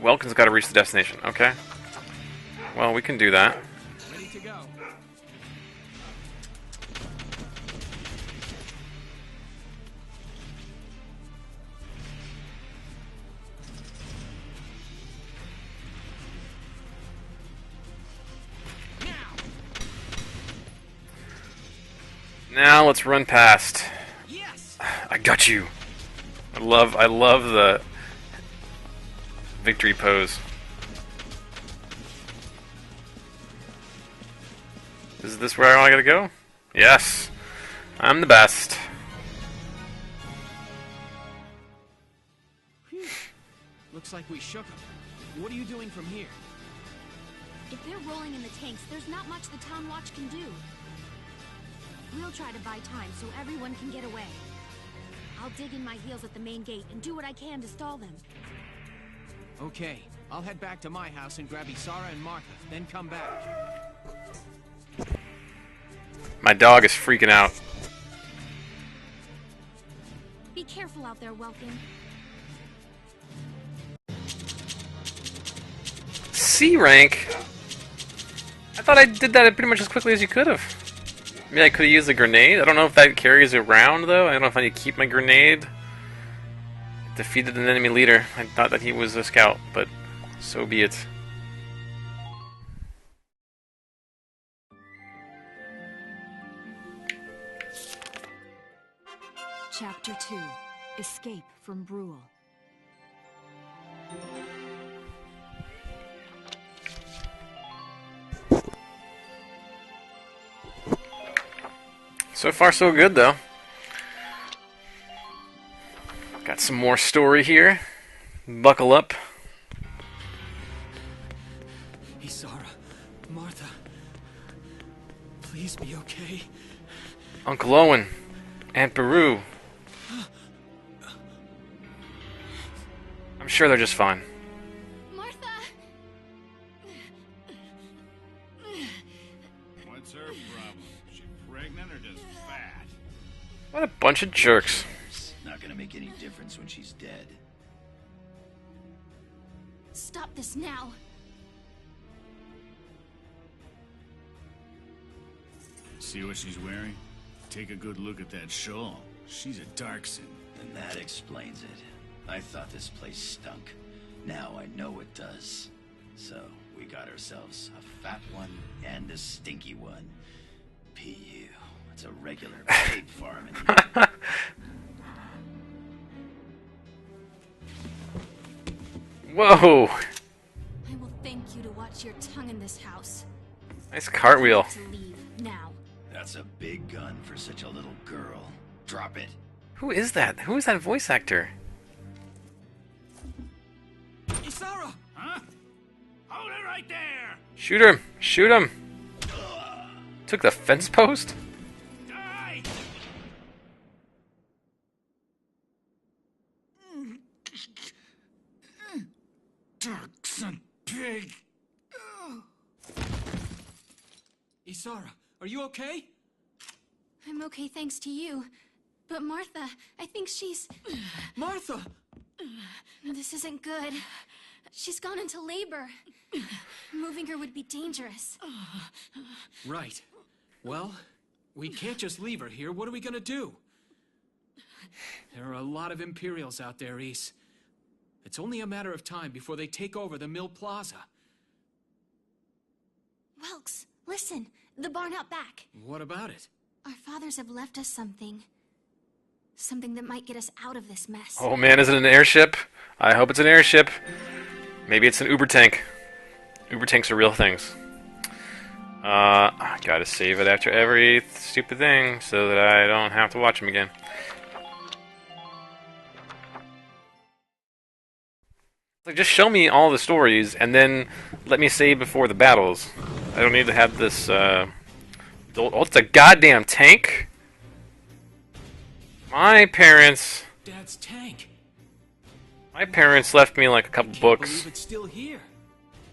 Welkin's got to reach the destination. Okay. Well, we can do that. Ready to go. Now let's run past. Yes. I got you. I love the victory pose. Is this where I gotta go? Yes. I'm the best. Phew. Looks like we shook them. What are you doing from here? If they're rolling in the tanks, there's not much the Town Watch can do. We'll try to buy time so everyone can get away. I'll dig in my heels at the main gate and do what I can to stall them. Okay, I'll head back to my house and grab Isara and Martha, then come back. My dog is freaking out. Be careful out there, Welkin. C rank? I thought I did that pretty much as quickly as you could have. Maybe I could have used a grenade. I don't know if that carries around, though. I don't know if I need to keep my grenade. Defeated an enemy leader. I thought that he was a scout, but so be it. Chapter 2. Escape from Brule. So far, so good, though. Got some more story here. Buckle up. Isara, Martha, please be okay. Uncle Owen. Aunt Beru. I'm sure they're just fine. Martha! What's her problem? She pregnant or just fat? What a bunch of jerks. Not gonna make any difference when she's dead. Stop this now! See what she's wearing? Take a good look at that shawl. She's a Darkson. And that explains it. I thought this place stunk. Now I know it does. So, we got ourselves a fat one and a stinky one. P.U. It's a regular pig farm in here. Whoa! I will thank you to watch your tongue in this house. Nice cartwheel. To leave now. That's a big gun for such a little girl. Drop it. Who is that? Who is that voice actor? Isara! Huh? Hold it right there! Shoot him! Shoot him! Took the fence post? Die! Darkson pig! Isara, are you okay? I'm okay thanks to you. But Martha, I think she's... Martha! This isn't good. She's gone into labor. Moving her would be dangerous. Right. Well, we can't just leave her here. What are we gonna do? There are a lot of Imperials out there, Ys. It's only a matter of time before they take over the Mill Plaza. Welks, listen. The barn out back. What about it? Our fathers have left us something. Something that might get us out of this mess. Oh man, is it an airship? I hope it's an airship. Maybe it's an Uber tank. Uber tanks are real things. I gotta save it after every stupid thing so that I don't have to watch them again. Like, just show me all the stories and then let me save before the battles. I don't need to have this, oh, it's a goddamn tank? My parents... Dad's tank. My parents left me, like, a couple books. Believe it's still here.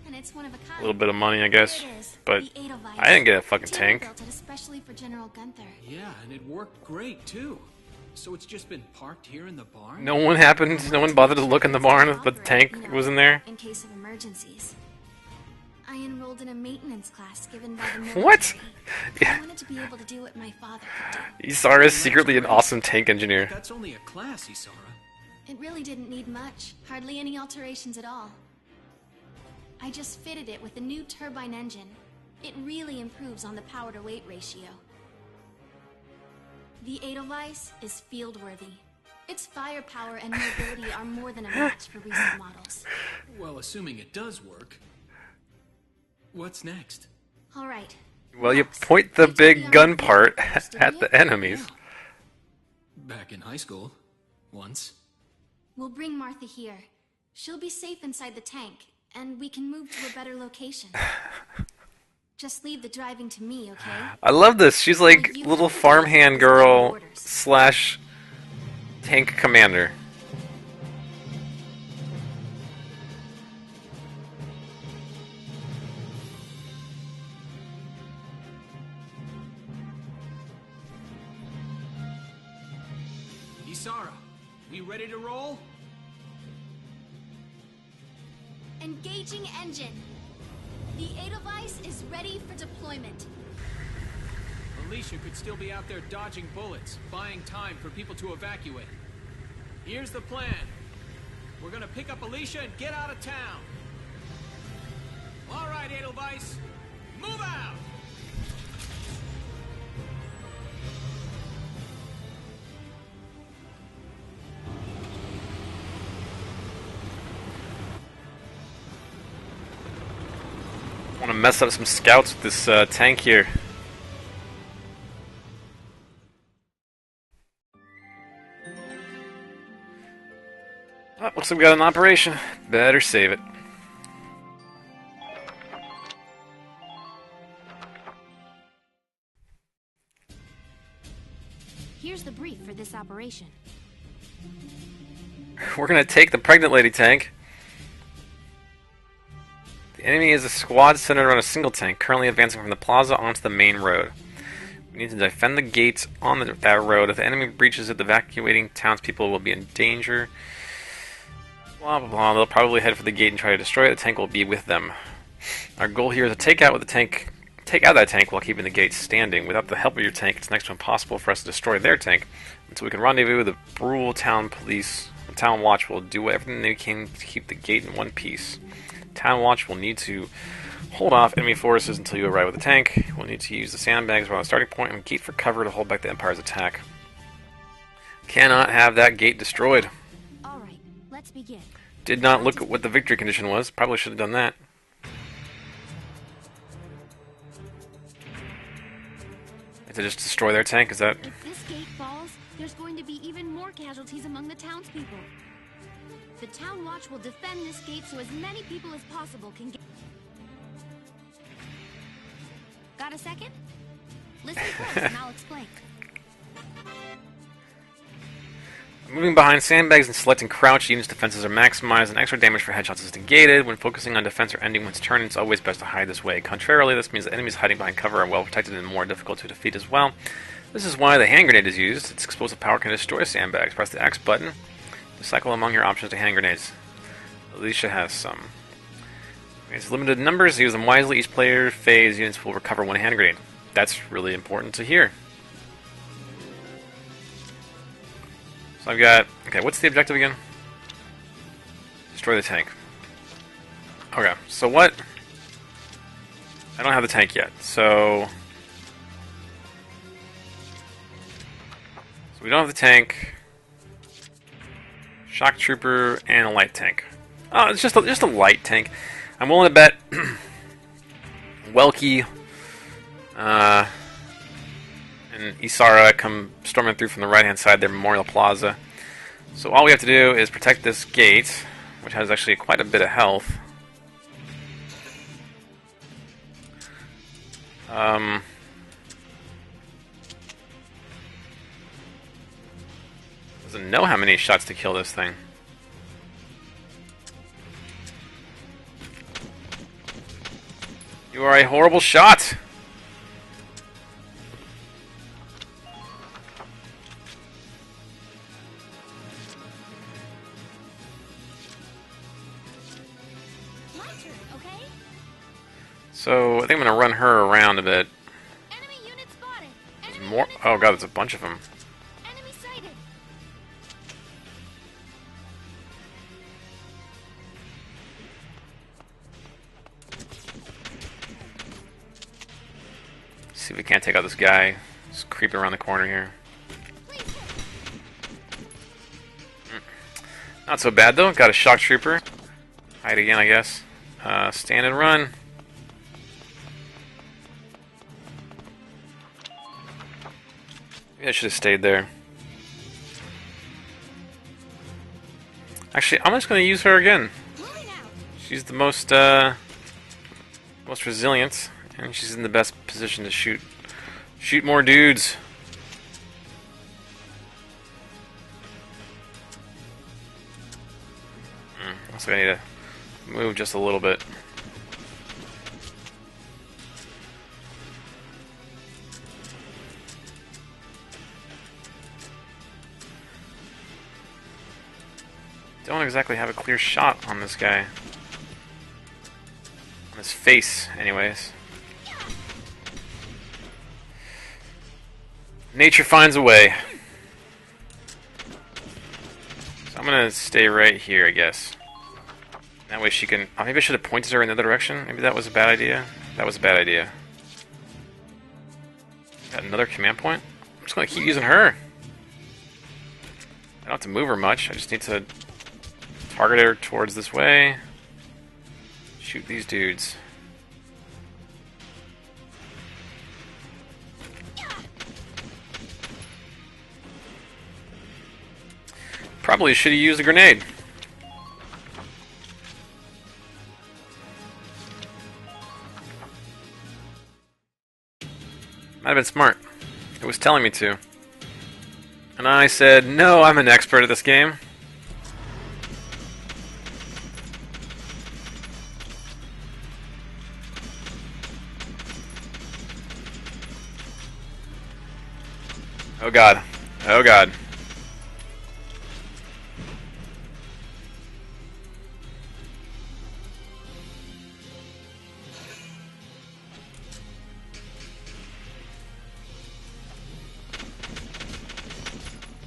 And it's one of a kind. A little bit of money, I guess. Here it is, But the Edelweiss. I didn't get a fucking Taylor tank. built it especially for General Gunther. Yeah, and it worked great, too. So it's just been parked here in the barn? No one bothered to look in the barn if the tank was in there. In case of emergencies. I enrolled in a maintenance class given by the military. What? I wanted to be able to do what my father could do. Isara is secretly an awesome tank engineer. That's only a class, Isara. It really didn't need much. Hardly any alterations at all. I just fitted it with a new turbine engine. It really improves on the power-to-weight ratio. The Edelweiss is field-worthy. Its firepower and mobility are more than a match for recent models. Well, assuming it does work. What's next? All right. Well, you point the big gun part at the enemies. Back in high school. Once. We'll bring Martha here. She'll be safe inside the tank, and we can move to a better location. Just leave the driving to me, okay? I love this. She's like little farmhand girl slash tank commander. Isara, we ready to roll? Engaging engine. The Edelweiss is ready for deployment. Alicia could still be out there dodging bullets, buying time for people to evacuate. Here's the plan. We're gonna pick up Alicia and get out of town. All right, Edelweiss, move out! I want to mess up some scouts with this tank here. Oh, looks like we got an operation. Better save it. Here's the brief for this operation. We're gonna take the pregnant lady tank. The enemy is a squad centered around a single tank, currently advancing from the plaza onto the main road. We need to defend the gates on that road. If the enemy breaches it, the evacuating townspeople will be in danger. Blah, blah, blah. They'll probably head for the gate and try to destroy it. The tank will be with them. Our goal here is to take out that tank while keeping the gates standing. Without the help of your tank, it's next to impossible for us to destroy their tank. Until we can rendezvous with the Brule Town Police. The Town Watch will do everything they can to keep the gate in one piece. Town Watch will need to hold off enemy forces until you arrive with the tank. We'll need to use the sandbags around the starting point and gate for cover to hold back the Empire's attack. Cannot have that gate destroyed. Alright, let's begin. Did not look at what the victory condition was. Probably should have done that. To just destroy their tank, is that... If this gate falls, there's going to be even more casualties among the townspeople. The Town Watch will defend this gate so as many people as possible can get... Got a second? Listen close and I'll explain. Moving behind sandbags and selecting crouch units' defenses are maximized, and extra damage for headshots is negated. When focusing on defense or ending one's turn, it's always best to hide this way. Contrarily, this means that enemies hiding behind cover are well protected and more difficult to defeat as well. This is why the hand grenade is used. Its explosive power can destroy sandbags. Press the X button to cycle among your options to hand grenades. Alicia has some. It's limited numbers. Use them wisely. Each player phase units will recover one hand grenade. That's really important to hear. So I've got... Okay, what's the objective again? Destroy the tank. Okay, so what... I don't have the tank yet, so we don't have the tank, shock trooper, and a light tank. Oh, it's just a light tank. I'm willing to bet Welky and Isara come storming through from the right-hand side there, Memorial Plaza. So all we have to do is protect this gate, which has actually quite a bit of health. Doesn't know how many shots to kill this thing. You are a horrible shot! My turn, okay? So, I think I'm going to run her around a bit. Enemy unit spotted. There's more. Oh god, there's a bunch of them. Enemy sighted. See if we can't take out this guy. Just creeping around the corner here. Not so bad though. Got a shock trooper. Hide again, I guess. Stand and run. Maybe I should have stayed there. Actually, I'm just going to use her again. She's the most resilient, and she's in the best position to shoot more dudes. Looks like I need to move just a little bit. Don't exactly have a clear shot on this guy. On his face, anyways. Nature finds a way. So I'm gonna stay right here, I guess. That way she can... Oh, maybe I should have pointed her in the other direction. Maybe that was a bad idea. That was a bad idea. Got another command point? I'm just gonna keep using her. I don't have to move her much. I just need to target her towards this way. Shoot these dudes. Probably should have used a grenade. Might have been smart. It was telling me to. And I said, no, I'm an expert at this game. Oh god. Oh god.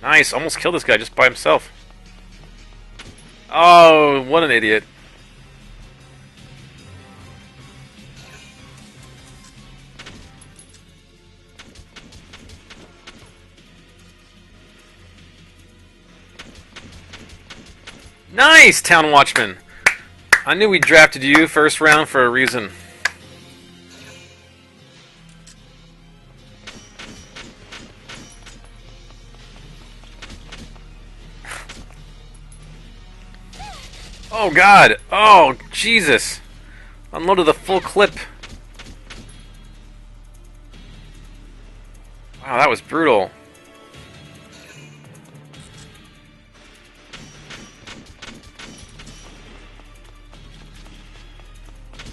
Nice, almost killed this guy just by himself. Oh, what an idiot. Nice, Town Watchman. I knew we drafted you first round for a reason. Oh god! Oh, Jesus! Unloaded the full clip. Wow, that was brutal.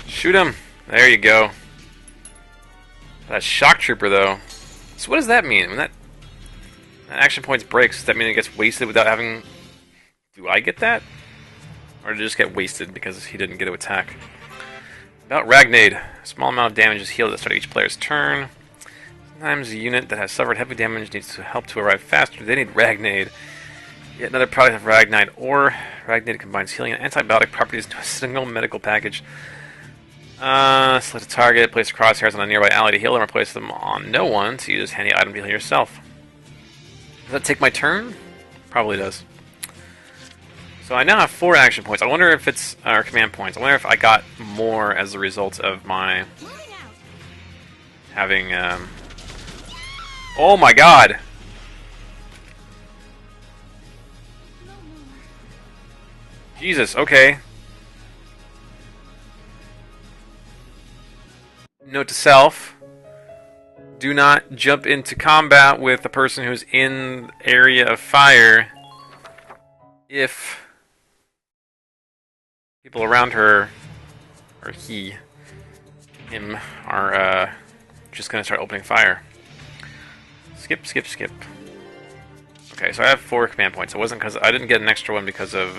Shoot him! There you go. That shock trooper, though. So what does that mean? When that action points breaks, does that mean it gets wasted without having... Do I get that? Or to just get wasted because he didn't get to attack. About Ragnade. A small amount of damage is healed at the start of each player's turn. Sometimes a unit that has suffered heavy damage needs to help to arrive faster. They need Ragnade. Yet another product of Ragnade or Ragnade combines healing and antibiotic properties into a single medical package. Select a target, place crosshairs on a nearby ally to heal them, or place them on no one to use handy item to heal yourself. Does that take my turn? Probably does. So I now have 4 action points. I wonder if it's or command points. I wonder if I got more as a result of my having. Oh my God! Jesus. Okay. Note to self. Do not jump into combat with the person who's in the area of fire if people around her, or him, are just going to start opening fire. Skip, skip, skip. Okay, so I have 4 command points. It wasn't because I didn't get an extra one because of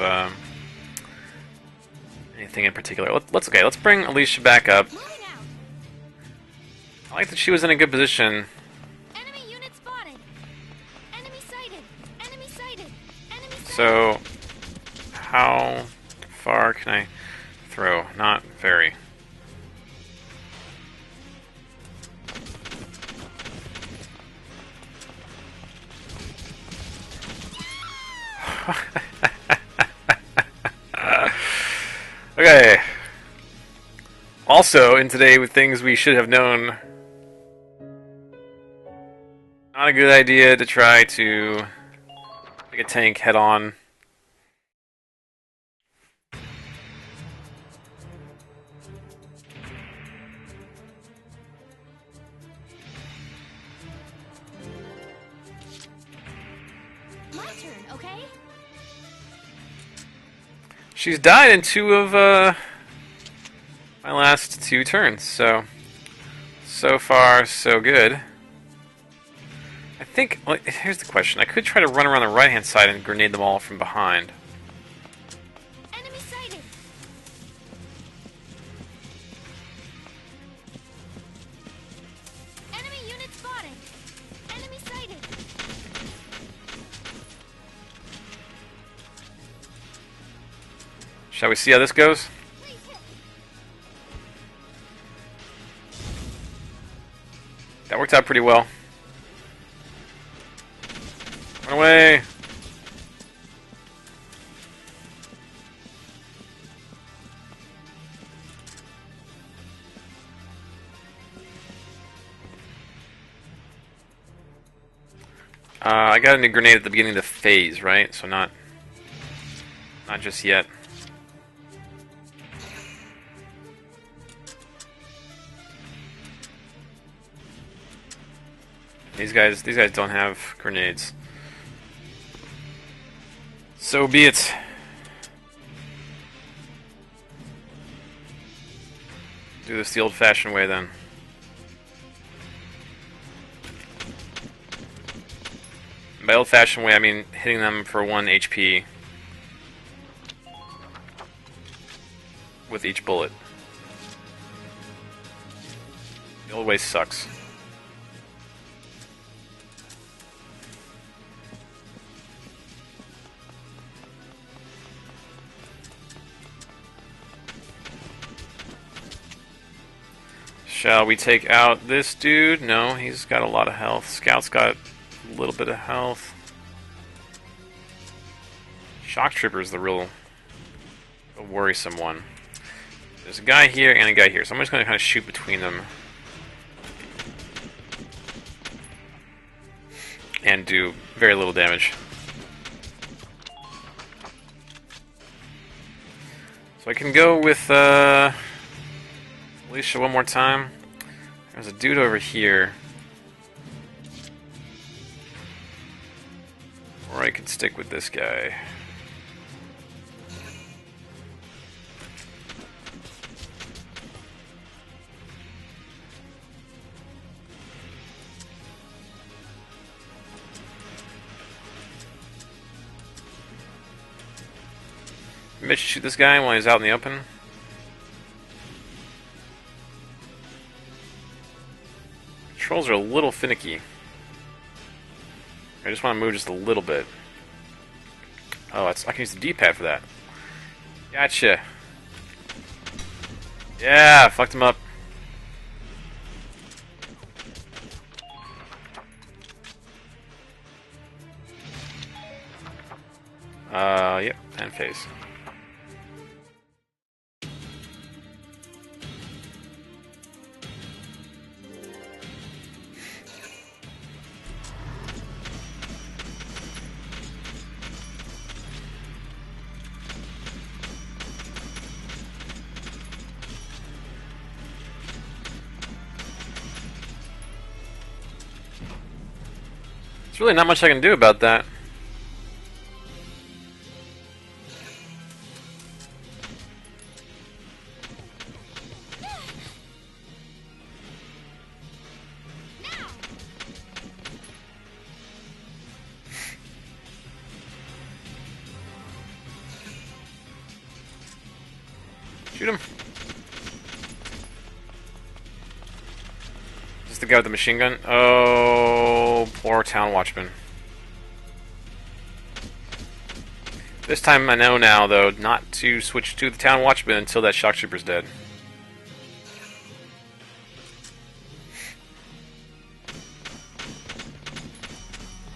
anything in particular. Let's bring Alicia back up. I like that she was in a good position. Enemy unit spotted. Enemy sighted. Enemy sighted. Enemy sighted. So, how far can I throw? Not very. Okay. Also, in Today with Things We Should Have Known, not a good idea to try to take a tank head on. My turn, okay? She's died in 2 of my last 2 turns, so far so good. I think, well, here's the question. I could try to run around the right-hand side and grenade them all from behind. Enemy sighted. Enemy unit spotted. Enemy sighted. Shall we see how this goes? That worked out pretty well. Run away! I got a new grenade at the beginning of the phase, right? So not just yet. These guys don't have grenades. So be it. Do this the old-fashioned way then. By old-fashioned way, I mean hitting them for 1 HP with each bullet. The old way sucks. Shall we take out this dude? No, he's got a lot of health. Scout's got a little bit of health. Shock Trooper's the real worrisome one. There's a guy here and a guy here, so I'm just going to kind of shoot between them. And do very little damage. So I can go with Alicia one more time. There's a dude over here. Or I could stick with this guy. Maybe I should shoot this guy while he's out in the open. Controls are a little finicky. I just want to move just a little bit. Oh, I can use the D-pad for that. Gotcha. Yeah, fucked him up. Yep, and phase. There's really not much I can do about that. Shoot him. Is this the guy with the machine gun? Oh, poor town watchman. This time I know now, though, not to switch to the town watchman until that shock trooper's dead.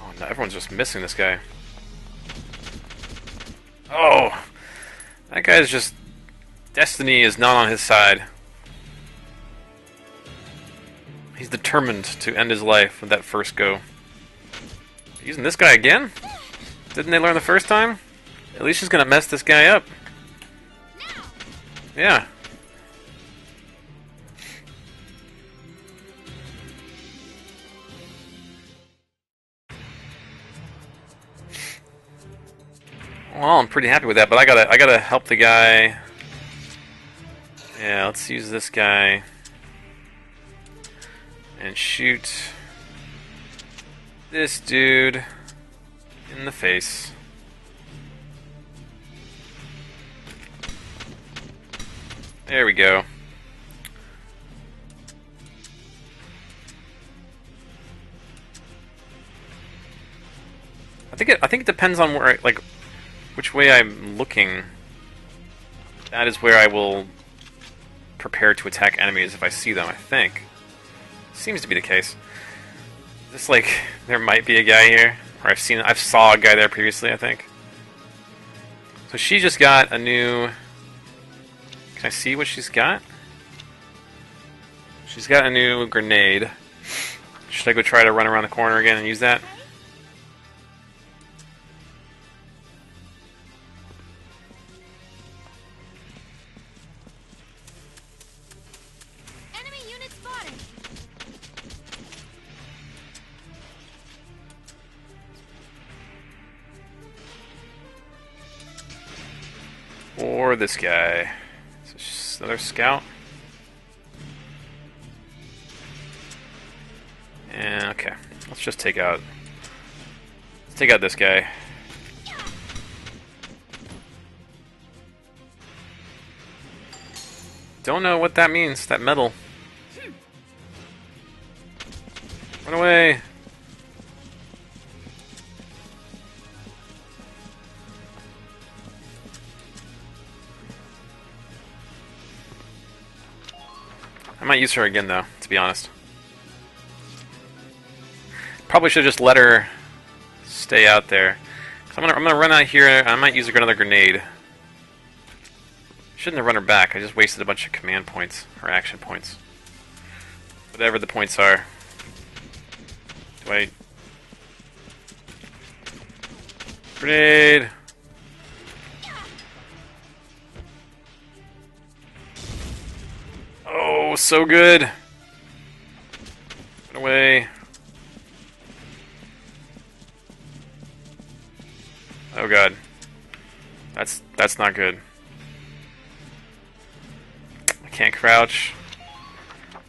Oh no, everyone's just missing this guy. Oh! That guy's just... Destiny is not on his side. He's determined to end his life with that first go. Using this guy again? Didn't they learn the first time? At least she's gonna mess this guy up. Yeah. Well, I'm pretty happy with that, but I gotta help the guy. Yeah, let's use this guy and shoot this dude in the face. There we go. I think it depends on where which way I'm looking. That is where I will prepare to attack enemies if I see them, I think. Seems to be the case. Just like there might be a guy here, or I've saw a guy there previously, I think. So she just got a new... Can I see what she's got? She's got a new grenade. Should I go try to run around the corner again and use that? Enemy unit spotted. Or this guy. So just another scout. And okay, let's just take out. Let's take out this guy. Don't know what that means. That metal. Run away. I might use her again, though, to be honest. Probably should just let her stay out there. So I'm gonna run out here. And I might use another grenade. Shouldn't have run her back. I just wasted a bunch of command points or action points. Whatever the points are. Wait. Grenade. Oh, so good. Run away. Oh god. That's not good. I can't crouch.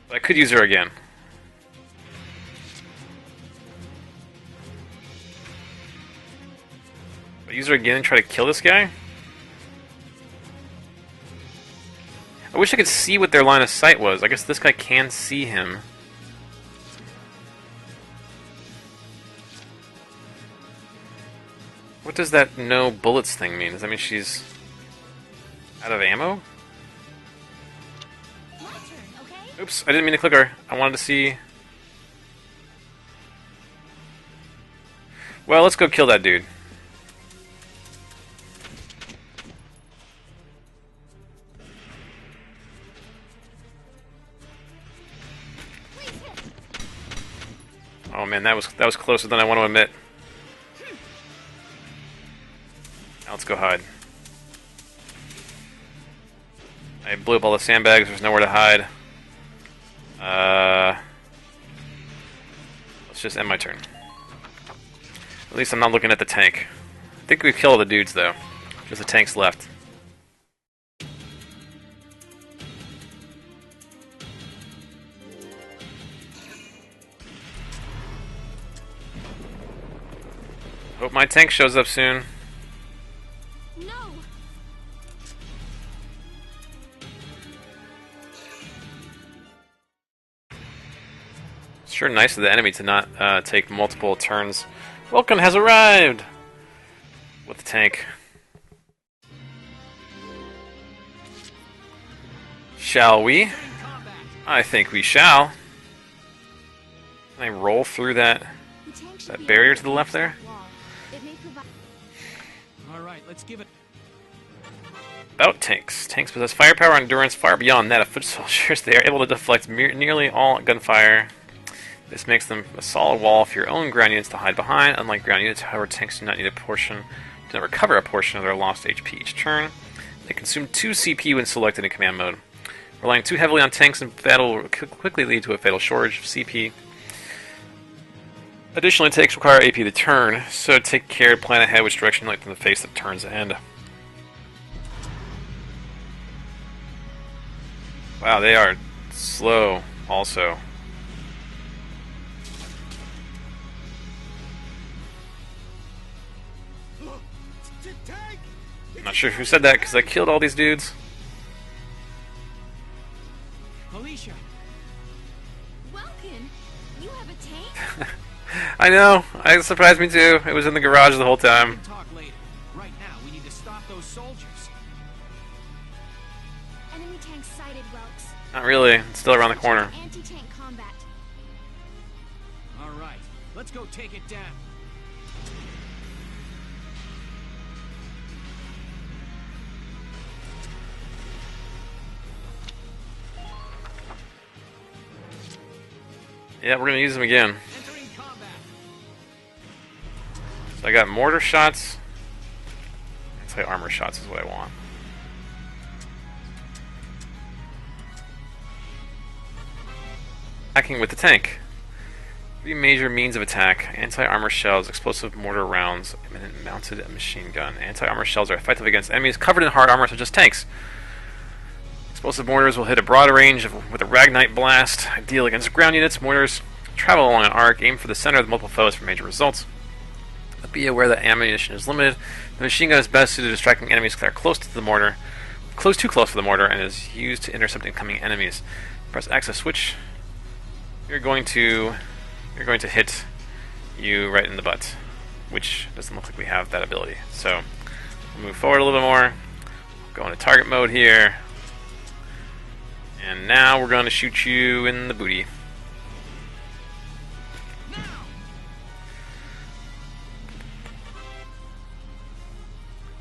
But I could use her again. But use her again and try to kill this guy? I wish I could see what their line of sight was. I guess this guy can see him. What does that no bullets thing mean? Does that mean she's out of ammo? Oops, I didn't mean to click her. I wanted to see... Well, let's go kill that dude. Oh man, that was closer than I want to admit. Now let's go hide. I blew up all the sandbags, there's nowhere to hide. Let's just end my turn. At least I'm not looking at the tank. I think we killed all the dudes though. Just the tanks left. Hope my tank shows up soon. No. It's sure nice of the enemy to not take multiple turns. Vulcan has arrived! With the tank. Shall we? I think we shall. Can I roll through that barrier to the left there? Alright, let's give it... About tanks. Tanks possess firepower and endurance far beyond that of foot soldiers. They are able to deflect nearly all gunfire. This makes them a solid wall for your own ground units to hide behind. Unlike ground units, however, tanks do not recover a portion of their lost HP each turn. They consume 2 CP when selected in command mode. Relying too heavily on tanks in battle will quickly lead to a fatal shortage of CP. Additionally, tanks require AP to turn, so take care to plan ahead which direction you like them to face the turn's end. Wow, they are slow also. I'm not sure who said that because I killed all these dudes. Alicia! Welkin, you have a tank? I know. It surprised me too. It was in the garage the whole time. Talk later. Right now, we need to stop those soldiers. Enemy tank sighted, Welks. Not really. It's still around the corner. Anti-tank combat. Alright, let's go take it down. Yeah, we're gonna use them again. So I got mortar shots. Anti-armor shots is what I want. Attacking with the tank. 3 major means of attack: anti-armor shells, explosive mortar rounds, and a mounted machine gun. Anti-armor shells are effective against enemies covered in hard armor such as tanks. Explosive mortars will hit a broad range with a Ragnite blast. Ideal against ground units. Mortars travel along an arc, aim for the center of the multiple foes for major results. But be aware that ammunition is limited. The machine gun is best suited to distracting enemies that are close to the mortar, too close to the mortar, and is used to intercept incoming enemies. Press X to switch. You're going to hit you right in the butt, which doesn't look like we have that ability. So we'll move forward a little bit more. Go into target mode here. And now we're going to shoot you in the booty.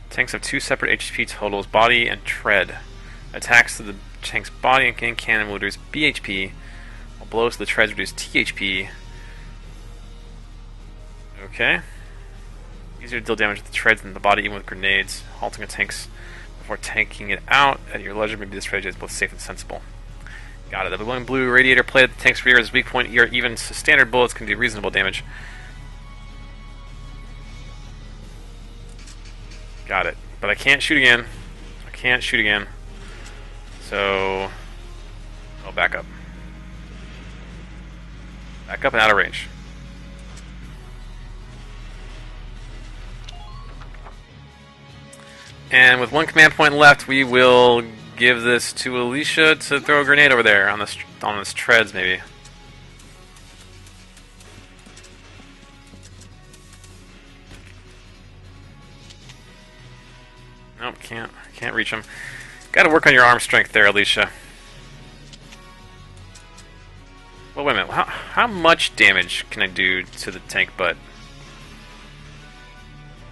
Tanks have 2 separate HP totals, body and tread. Attacks to the tank's body and cannon will reduce BHP, while blows to the treads reduce THP. Okay. Easier to deal damage with the treads than the body, even with grenades. Halting a tank's before tanking it out at your leisure. Maybe this strategy is both safe and sensible. Got it. The glowing blue radiator plate at the tank's rear is weak point. Even standard bullets can do reasonable damage. Got it. But I can't shoot again. I can't shoot again. So I'll back up. Back up and out of range. And with 1 command point left, we will give this to Alicia to throw a grenade over there on this treads, maybe. Nope, can't reach him. Got to work on your arm strength there, Alicia. Well, wait a minute. How much damage can I do to the tank butt?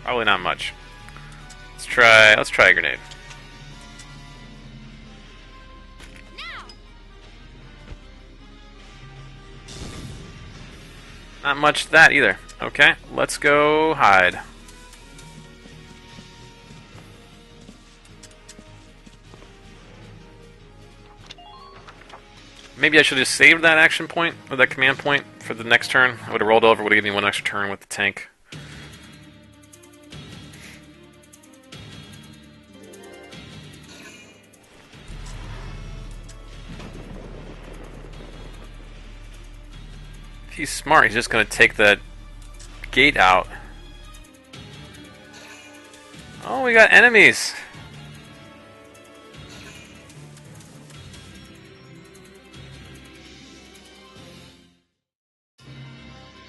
Probably not much. Let's try a grenade. Not much to that either. Okay, let's go hide. Maybe I should have just saved that action point, or that command point, for the next turn. I would have rolled over, would have given me one extra turn with the tank. If he's smart, he's just going to take that gate out. Oh, we got enemies!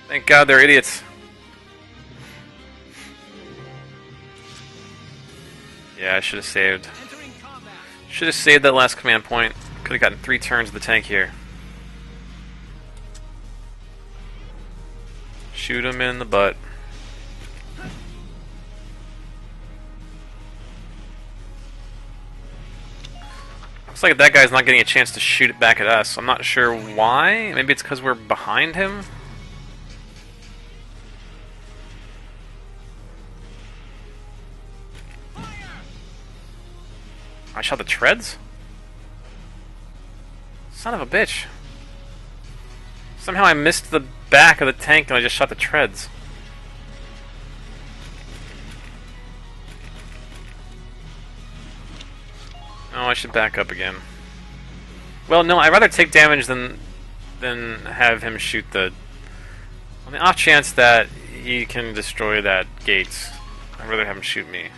Thank God they're idiots. Yeah, I should have saved. Should have saved that last command point. Could have gotten 3 turns of the tank here. Shoot him in the butt. Looks like that guy's not getting a chance to shoot it back at us. I'm not sure why. Maybe it's because we're behind him? I shot the treads? Son of a bitch. Somehow I missed the back of the tank and I just shot the treads. Oh, I should back up again. Well, no, I'd rather take damage than have him shoot the... On the off chance that he can destroy that gate, I'd rather have him shoot me.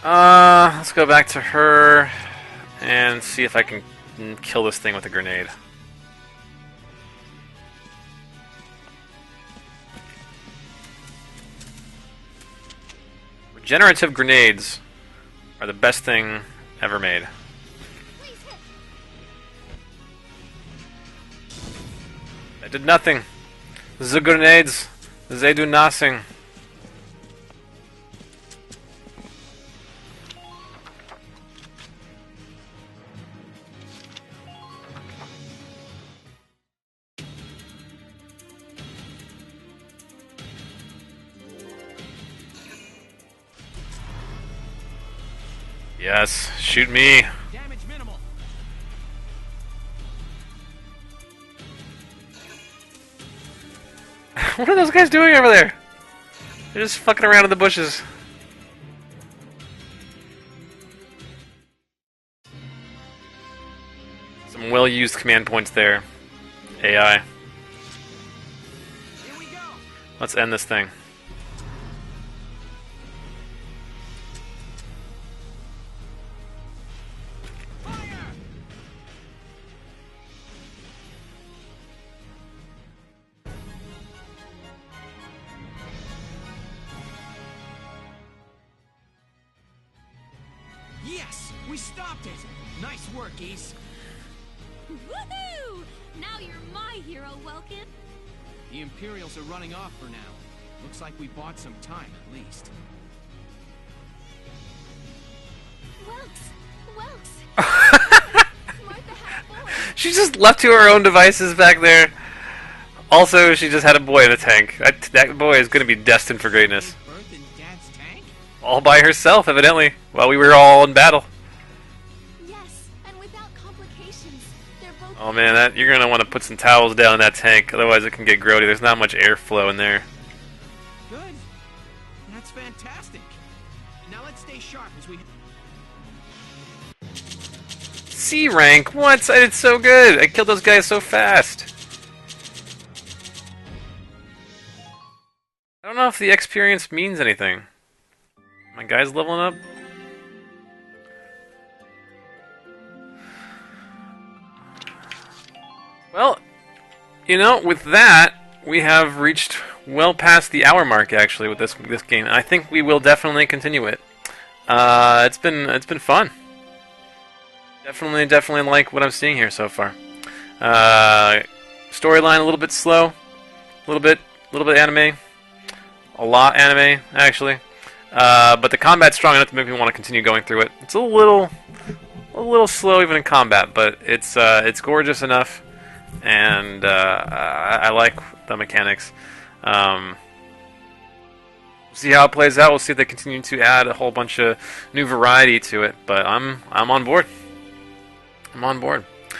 Let's go back to her and see if I can kill this thing with a grenade. Regenerative grenades are the best thing ever made. They did nothing. The grenades, they do nothing. Yes, shoot me. Damage minimal. What are those guys doing over there? They're just fucking around in the bushes. Some well-used command points there. AI. Here we go. Let's end this thing. Yes, we stopped it. Nice work, Ace. Woohoo! Now you're my hero, Welkin. The Imperials are running off for now. Looks like we bought some time, at least. Welks! Martha had a boy. She just left to her own devices back there. Also, she just had a boy in a tank. That boy is going to be destined for greatness. Birth in Dad's tank? All by herself, evidently, while we were all in battle. Yes, and without complications. They're both... Oh man, you're going to want to put some towels down in that tank, otherwise it can get grody. There's not much airflow in there. Good. That's fantastic. Now let's stay sharp as we... C rank? What? I did so good! I killed those guys so fast! I don't know if the experience means anything. My guy's leveling up? Well, you know, with that, we have reached well past the hour mark, actually, with this game. I think we will definitely continue it. It's been fun. Definitely like what I'm seeing here so far. Storyline a little bit slow, a little bit anime, a lot anime actually. But the combat's strong enough to make me want to continue going through it. It's a little slow even in combat, but it's gorgeous enough, and I like the mechanics. See how it plays out. We'll see if they continue to add a whole bunch of new variety to it. But I'm on board. I'm on board.